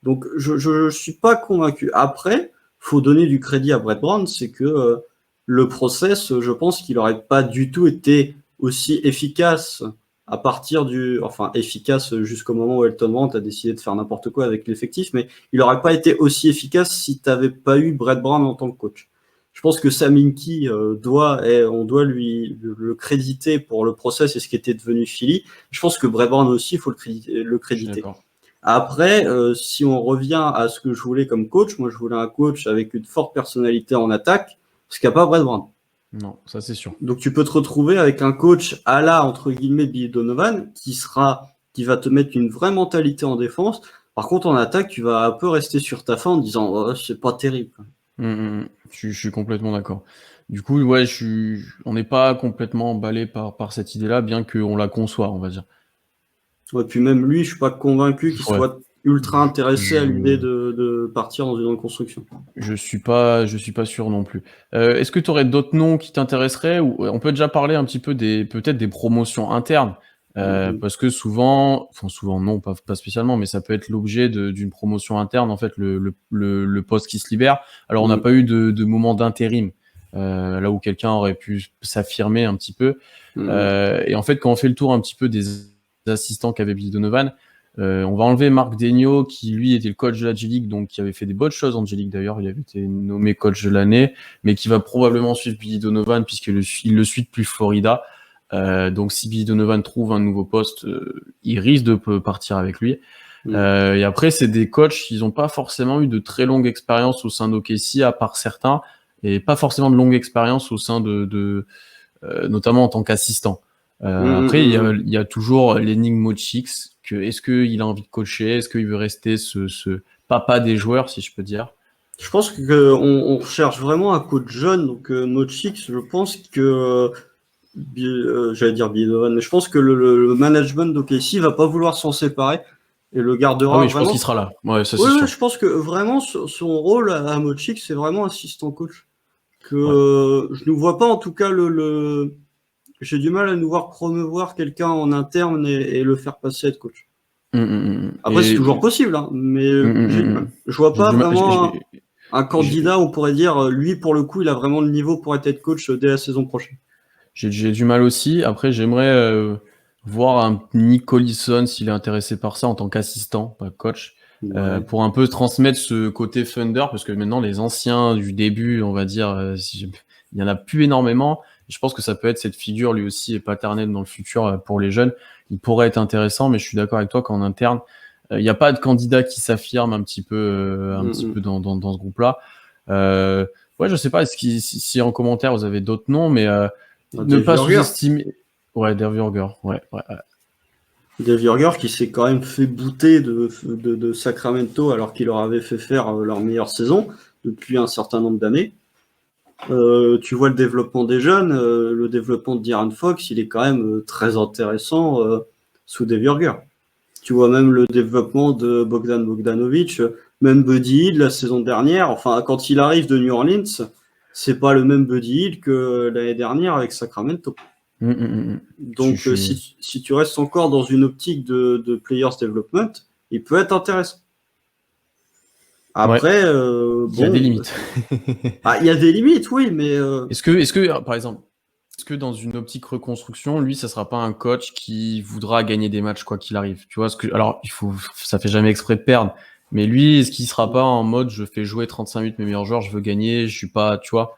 Speaker 2: Donc, je suis pas convaincu. Après, faut donner du crédit à Brett Brown, c'est que le process, je pense qu'il aurait pas du tout été aussi efficace efficace jusqu'au moment où Elton Brand a décidé de faire n'importe quoi avec l'effectif, mais il n'aurait pas été aussi efficace si tu n'avais pas eu Brett Brown en tant que coach. Je pense que Sam Hinkie on doit lui le créditer pour le process et ce qui était devenu Philly. Je pense que Brett Brown aussi, il faut le créditer. Après, si on revient à ce que je voulais comme coach, moi je voulais un coach avec une forte personnalité en attaque, ce qu'il n'y a pas Brett Brown.
Speaker 1: Non, ça c'est sûr.
Speaker 2: Donc tu peux te retrouver avec un coach à la, entre guillemets, Billy Donovan, qui va te mettre une vraie mentalité en défense. Par contre, en attaque, tu vas un peu rester sur ta fin en disant oh, c'est pas terrible.
Speaker 1: Je suis complètement d'accord. Du coup, ouais, on n'est pas complètement emballé par cette idée-là, bien qu'on la conçoit, on va dire.
Speaker 2: Ouais, puis même lui, je suis pas convaincu qu'il soit ultra intéressé à l'idée de partir dans une reconstruction.
Speaker 1: Je suis pas sûr non plus. Est-ce que tu aurais d'autres noms qui t'intéresseraient, ou on peut déjà parler un petit peu peut-être des promotions internes, parce que souvent non, pas spécialement, mais ça peut être l'objet d'une promotion interne, en fait, le poste qui se libère. Alors on n'a pas eu de moment d'intérim, là où quelqu'un aurait pu s'affirmer un petit peu. Et en fait, quand on fait le tour un petit peu des assistants qu'avait Billy Donovan, on va enlever Marc Daigneault, qui lui était le coach de la G-League, donc qui avait fait des bonnes choses en G-League d'ailleurs, il avait été nommé coach de l'année, mais qui va probablement suivre Billy Donovan puisqu'il le suit depuis Florida. Donc si Billy Donovan trouve un nouveau poste, il risque de partir avec lui. Et après, c'est des coachs qui n'ont pas forcément eu de très longue expérience au sein d'OKC, à part certains, et pas forcément de longue expérience au sein notamment en tant qu'assistant. Après, il y a toujours l'énigme Mochix. Est-ce qu'il a envie de coacher? Est-ce qu'il veut rester ce papa des joueurs, si je peux dire?
Speaker 2: Je pense qu'on recherche vraiment un coach jeune. Donc, Mochix, je pense que j'allais dire Billy Donovan, mais je pense que le management d'OKC va pas vouloir s'en séparer et le gardera.
Speaker 1: Ah oui, je pense qu'il sera là. Ouais, ça c'est sûr.
Speaker 2: Je pense que vraiment son rôle à Mochix, c'est vraiment assistant coach. Je ne vois pas, en tout cas, j'ai du mal à nous voir promouvoir quelqu'un en interne et le faire passer être coach. Après, c'est toujours possible, hein, mais je vois pas vraiment un candidat, on pourrait dire, lui, pour le coup, il a vraiment le niveau pour être coach dès la saison prochaine.
Speaker 1: J'ai du mal aussi. Après, j'aimerais voir un Nick Collison s'il est intéressé par ça en tant qu'assistant, pas coach, pour un peu transmettre ce côté Thunder, parce que maintenant, les anciens du début, on va dire, il y en a plus énormément. Je pense que ça peut être cette figure, lui aussi, et paternelle dans le futur pour les jeunes. Il pourrait être intéressant, mais je suis d'accord avec toi qu'en interne, il n'y a pas de candidat qui s'affirme un petit peu dans ce groupe-là. Ouais, je sais pas, si en commentaire vous avez d'autres noms, mais ne pas sous-estimer. Ouais, Dave Joerger, ouais.
Speaker 2: Dave Joerger qui s'est quand même fait bouter de Sacramento alors qu'il leur avait fait faire leur meilleure saison depuis un certain nombre d'années. Tu vois le développement des jeunes, le développement de De'Aaron Fox, il est quand même très intéressant sous Dave Joerger. Tu vois même le développement de Bogdan Bogdanovic, même Buddy Hield la saison dernière. Enfin, quand il arrive de New Orleans, c'est pas le même Buddy Hield que l'année dernière avec Sacramento. Donc, si tu restes encore dans une optique de players development, il peut être intéressant. Après,
Speaker 1: il y a des limites.
Speaker 2: Il y a des limites, oui, mais
Speaker 1: est-ce que, par exemple, dans une optique reconstruction, lui, ça sera pas un coach qui voudra gagner des matchs quoi qu'il arrive? Tu vois, alors ça fait jamais exprès de perdre, mais lui, est-ce qu'il sera pas en mode je fais jouer 35 minutes mes meilleurs joueurs, je veux gagner, je suis pas, tu vois?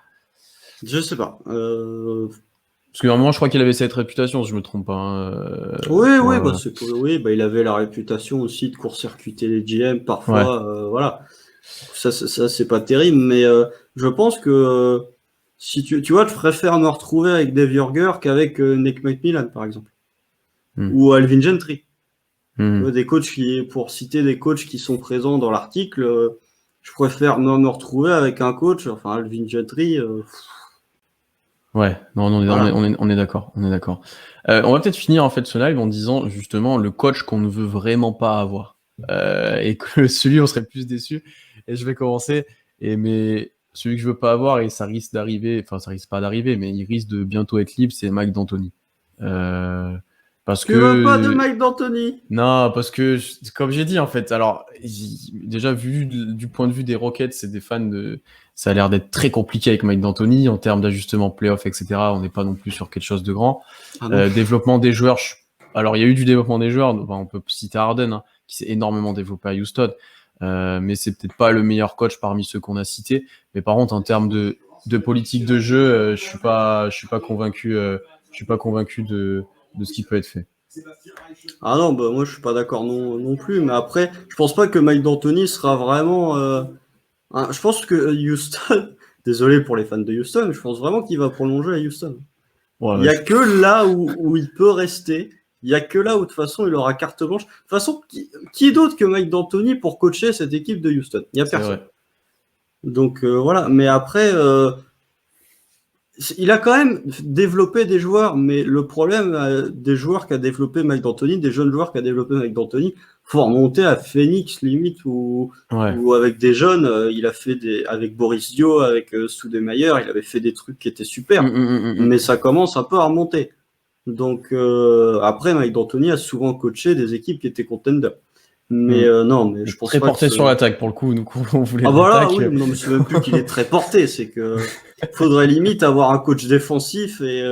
Speaker 2: Je sais pas.
Speaker 1: Parce qu'à un moment, je crois qu'il avait cette réputation, si je me trompe pas.
Speaker 2: Oui, il avait la réputation aussi de court-circuiter les GM parfois. Voilà. Ça c'est pas terrible, mais je pense que si tu vois, je préfère me retrouver avec Dave Joerger qu'avec Nick McMillan, par exemple, ou Alvin Gentry. Des coachs pour citer des coachs qui sont présents dans l'article, je préfère me retrouver avec un coach, enfin Alvin Gentry.
Speaker 1: Ouais, non, on est d'accord, on va peut-être finir en fait ce live en disant justement le coach qu'on ne veut vraiment pas avoir, et que celui où on serait le plus déçu. Et je vais commencer. Mais celui que je veux pas avoir, et ça risque d'arriver, enfin ça risque pas d'arriver, mais il risque de bientôt être libre, c'est Mike D'Antoni. Parce Parce
Speaker 2: Tu veux pas de
Speaker 1: que
Speaker 2: Mike D'Antoni?
Speaker 1: non, parce que comme j'ai dit en fait, alors déjà vu du point de vue des Rockets, c'est des fans de, ça a l'air d'être très compliqué avec Mike D'Antoni en termes d'ajustement playoff, etc. On n'est pas non plus sur quelque chose de grand.
Speaker 2: Ah non.
Speaker 1: Développement des joueurs, alors il y a eu du développement des joueurs, enfin, on peut citer Harden hein, qui s'est énormément développé à Houston, mais c'est peut-être pas le meilleur coach parmi ceux qu'on a cités. Mais par contre en termes de politique de jeu, je suis pas convaincu, je suis pas convaincu de ce qui peut être fait.
Speaker 2: Ah non, bah moi je suis pas d'accord non plus, mais après, je pense pas que Mike D'Antoni sera vraiment. Je pense que Houston, désolé pour les fans de Houston, je pense vraiment qu'il va prolonger à Houston.
Speaker 1: Ouais,
Speaker 2: Il y a que là où il peut rester. Il y a que là où de toute façon il aura carte blanche. De toute façon, qui d'autre que Mike D'Antoni pour coacher cette équipe de Houston? Il y a
Speaker 1: c'est
Speaker 2: personne.
Speaker 1: vrai.
Speaker 2: Donc voilà. Mais après, il a quand même développé des joueurs, mais le problème des joueurs qu'a développé Mike D'Antoni, des jeunes joueurs qu'a développé Mike D'Antoni, faut remonter à Phoenix limite ou avec des jeunes, il a fait avec Boris Dio, avec Stoudemire, il avait fait des trucs qui étaient super, mais ça commence un peu à remonter. Donc après Mike D'Antoni a souvent coaché des équipes qui étaient contenders. Mais non, mais je pense
Speaker 1: très
Speaker 2: pas
Speaker 1: porté
Speaker 2: que
Speaker 1: sur l'attaque pour le coup, nous on voulait
Speaker 2: ah voilà,
Speaker 1: l'attaque.
Speaker 2: oui, non mais c'est même plus qu'il est très porté, c'est que faudrait limite avoir un coach défensif et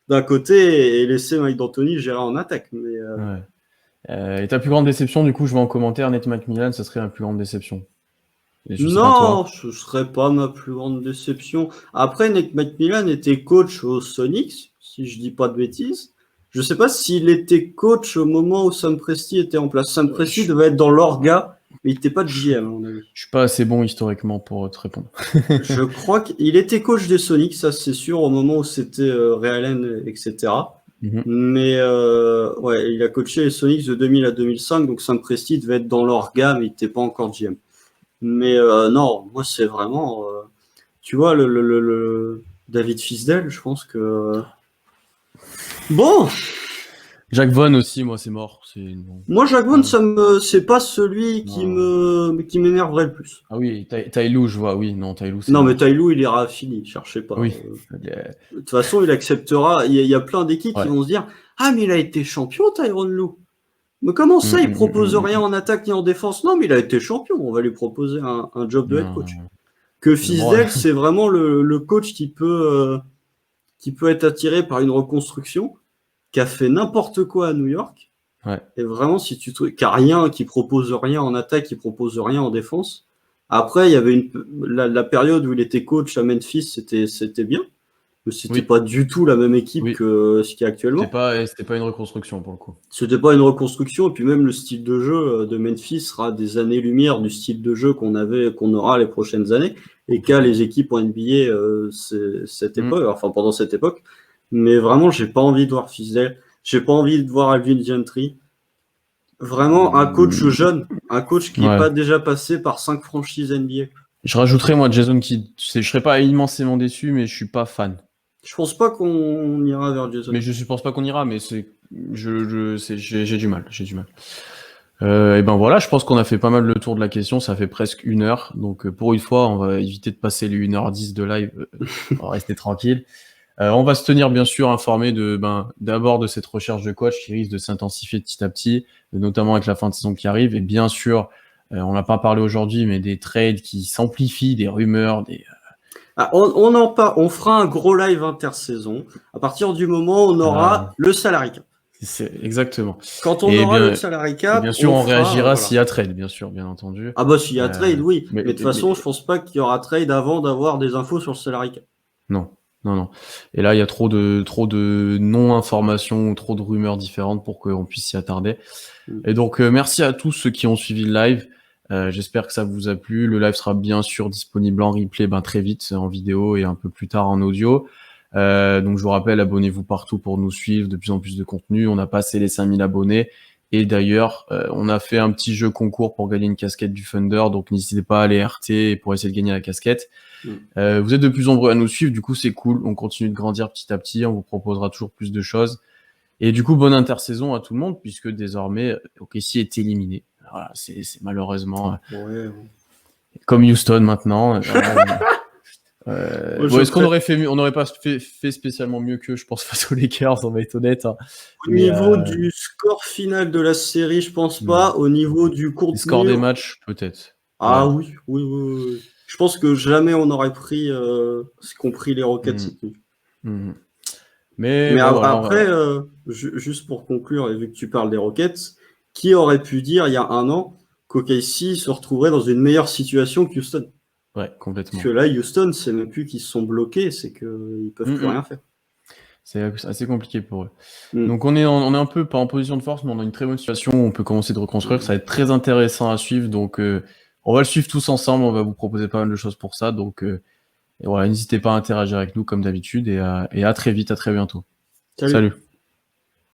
Speaker 2: d'un côté et laisser Mike D'Antoni gérer en attaque. Mais
Speaker 1: Et ta plus grande déception, du coup, je vois en commentaire, Nate McMillan, ça serait ma plus grande déception. Et je sais pas
Speaker 2: non,
Speaker 1: toi.
Speaker 2: ce serait pas ma plus grande déception. Après, Nick McMillan était coach aux Sonics, si je dis pas de bêtises. Je sais pas s'il était coach au moment où Sam Presti était en place. Sam Presti devait être dans l'orga, mais il était pas de GM, à mon avis.
Speaker 1: Je suis pas assez bon historiquement pour te répondre.
Speaker 2: Je crois qu'il était coach des Sonics, ça c'est sûr, au moment où c'était Ray Allen, etc. Mais ouais, il a coaché les Sonics de 2000 à 2005, donc Sam Presti devait être dans l'orga, mais il n'était pas encore GM. Mais non, moi c'est vraiment, tu vois, le David Fisdale, je pense que bon.
Speaker 1: Jacques Vaughn aussi, moi c'est mort.
Speaker 2: Moi, Jacques Vaughn, c'est pas celui qui m'énerverait le plus.
Speaker 1: Ah oui, Ty Lue, je vois, oui, non, Ty Lue, c'est
Speaker 2: Non, mais
Speaker 1: mort.
Speaker 2: Ty Lue, il ira fini, cherchez pas.
Speaker 1: Oui.
Speaker 2: De toute façon, il acceptera. Il y a plein d'équipes qui vont se dire, ah, mais il a été champion, Tyronn Lue. Mais comment ça, il propose rien en attaque ni en défense? Non, mais il a été champion. On va lui proposer un job de head coach. Que Fisdale, c'est vraiment le coach qui peut être attiré par une reconstruction, qui a fait n'importe quoi à New York.
Speaker 1: Ouais.
Speaker 2: Et vraiment, si tu trouves qui propose rien en attaque, qui propose rien en défense. Après, il y avait la période où il était coach à Memphis, c'était bien. Mais c'était pas du tout la même équipe que ce qu'il y a actuellement.
Speaker 1: C'était pas une reconstruction pour le coup.
Speaker 2: C'était pas une reconstruction, et puis même le style de jeu de Memphis sera des années-lumière du style de jeu qu'on aura les prochaines années, et qu'a les équipes en NBA cette époque, enfin pendant cette époque. Mais vraiment, j'ai pas envie de voir Fisdale, j'ai pas envie de voir Alvin Gentry. Vraiment un coach jeune, un coach qui n'est pas déjà passé par 5 franchises NBA.
Speaker 1: Je rajouterais moi Jason Kidd. Je serais pas immensément déçu, mais je suis pas fan.
Speaker 2: Je pense pas qu'on ira vers Jason.
Speaker 1: Mais je pense pas qu'on ira, mais j'ai du mal. Et ben voilà, je pense qu'on a fait pas mal le tour de la question. Ça fait presque 1 heure, donc pour une fois, on va éviter de passer les 1h10 de live. On va rester tranquille. On va se tenir bien sûr informé d'abord de cette recherche de coach qui risque de s'intensifier petit à petit, notamment avec la fin de saison qui arrive, et bien sûr, on n'a pas parlé aujourd'hui, mais des trades qui s'amplifient, des rumeurs,
Speaker 2: on fera un gros live intersaison à partir du moment où on aura le salary cap.
Speaker 1: C'est exactement.
Speaker 2: Quand on aura le salary cap,
Speaker 1: bien sûr, on réagira s'il y a trade, bien sûr, bien entendu.
Speaker 2: Ah bah s'il y a trade, oui. Mais de toute façon, je pense pas qu'il y aura trade avant d'avoir des infos sur le salary cap.
Speaker 1: Non. Et là, il y a trop de non-informations, trop de rumeurs différentes pour qu'on puisse s'y attarder. Et donc, merci à tous ceux qui ont suivi le live. J'espère que ça vous a plu. Le live sera bien sûr disponible en replay très vite, en vidéo et un peu plus tard en audio. Donc, je vous rappelle, abonnez-vous partout pour nous suivre, de plus en plus de contenu. On a passé les 5000 abonnés. Et d'ailleurs, on a fait un petit jeu concours pour gagner une casquette du Thunder, donc n'hésitez pas à aller RT pour essayer de gagner la casquette. Vous êtes de plus nombreux à nous suivre, du coup c'est cool, on continue de grandir petit à petit, on vous proposera toujours plus de choses. Et du coup, bonne intersaison à tout le monde, puisque désormais, OKC est éliminé. Voilà, c'est malheureusement comme Houston maintenant. Est-ce qu'on aurait fait mieux? On n'aurait pas fait spécialement mieux qu'eux, je pense, face aux Lakers, on va être honnête. Hein.
Speaker 2: Au niveau du score final de la série, je pense pas. Au niveau du contenu...
Speaker 1: Le score des matchs, peut-être.
Speaker 2: Ah oui. Je pense que jamais on aurait pris ce qu'ont pris les Rockets cette nuit. Mais bon, après, juste pour conclure, et vu que tu parles des Rockets, qui aurait pu dire il y a un an qu'OKC se retrouverait dans une meilleure situation que Houston?
Speaker 1: Ouais, complètement.
Speaker 2: Parce que là, Houston, c'est même plus qu'ils se sont bloqués, c'est qu'ils peuvent plus rien faire.
Speaker 1: C'est assez compliqué pour eux. Donc on est un peu pas en position de force, mais on a une très bonne situation. On peut commencer de reconstruire. Ça va être très intéressant à suivre. Donc on va le suivre tous ensemble. On va vous proposer pas mal de choses pour ça. Donc et voilà, n'hésitez pas à interagir avec nous comme d'habitude. Et à très vite, à très bientôt.
Speaker 2: Salut.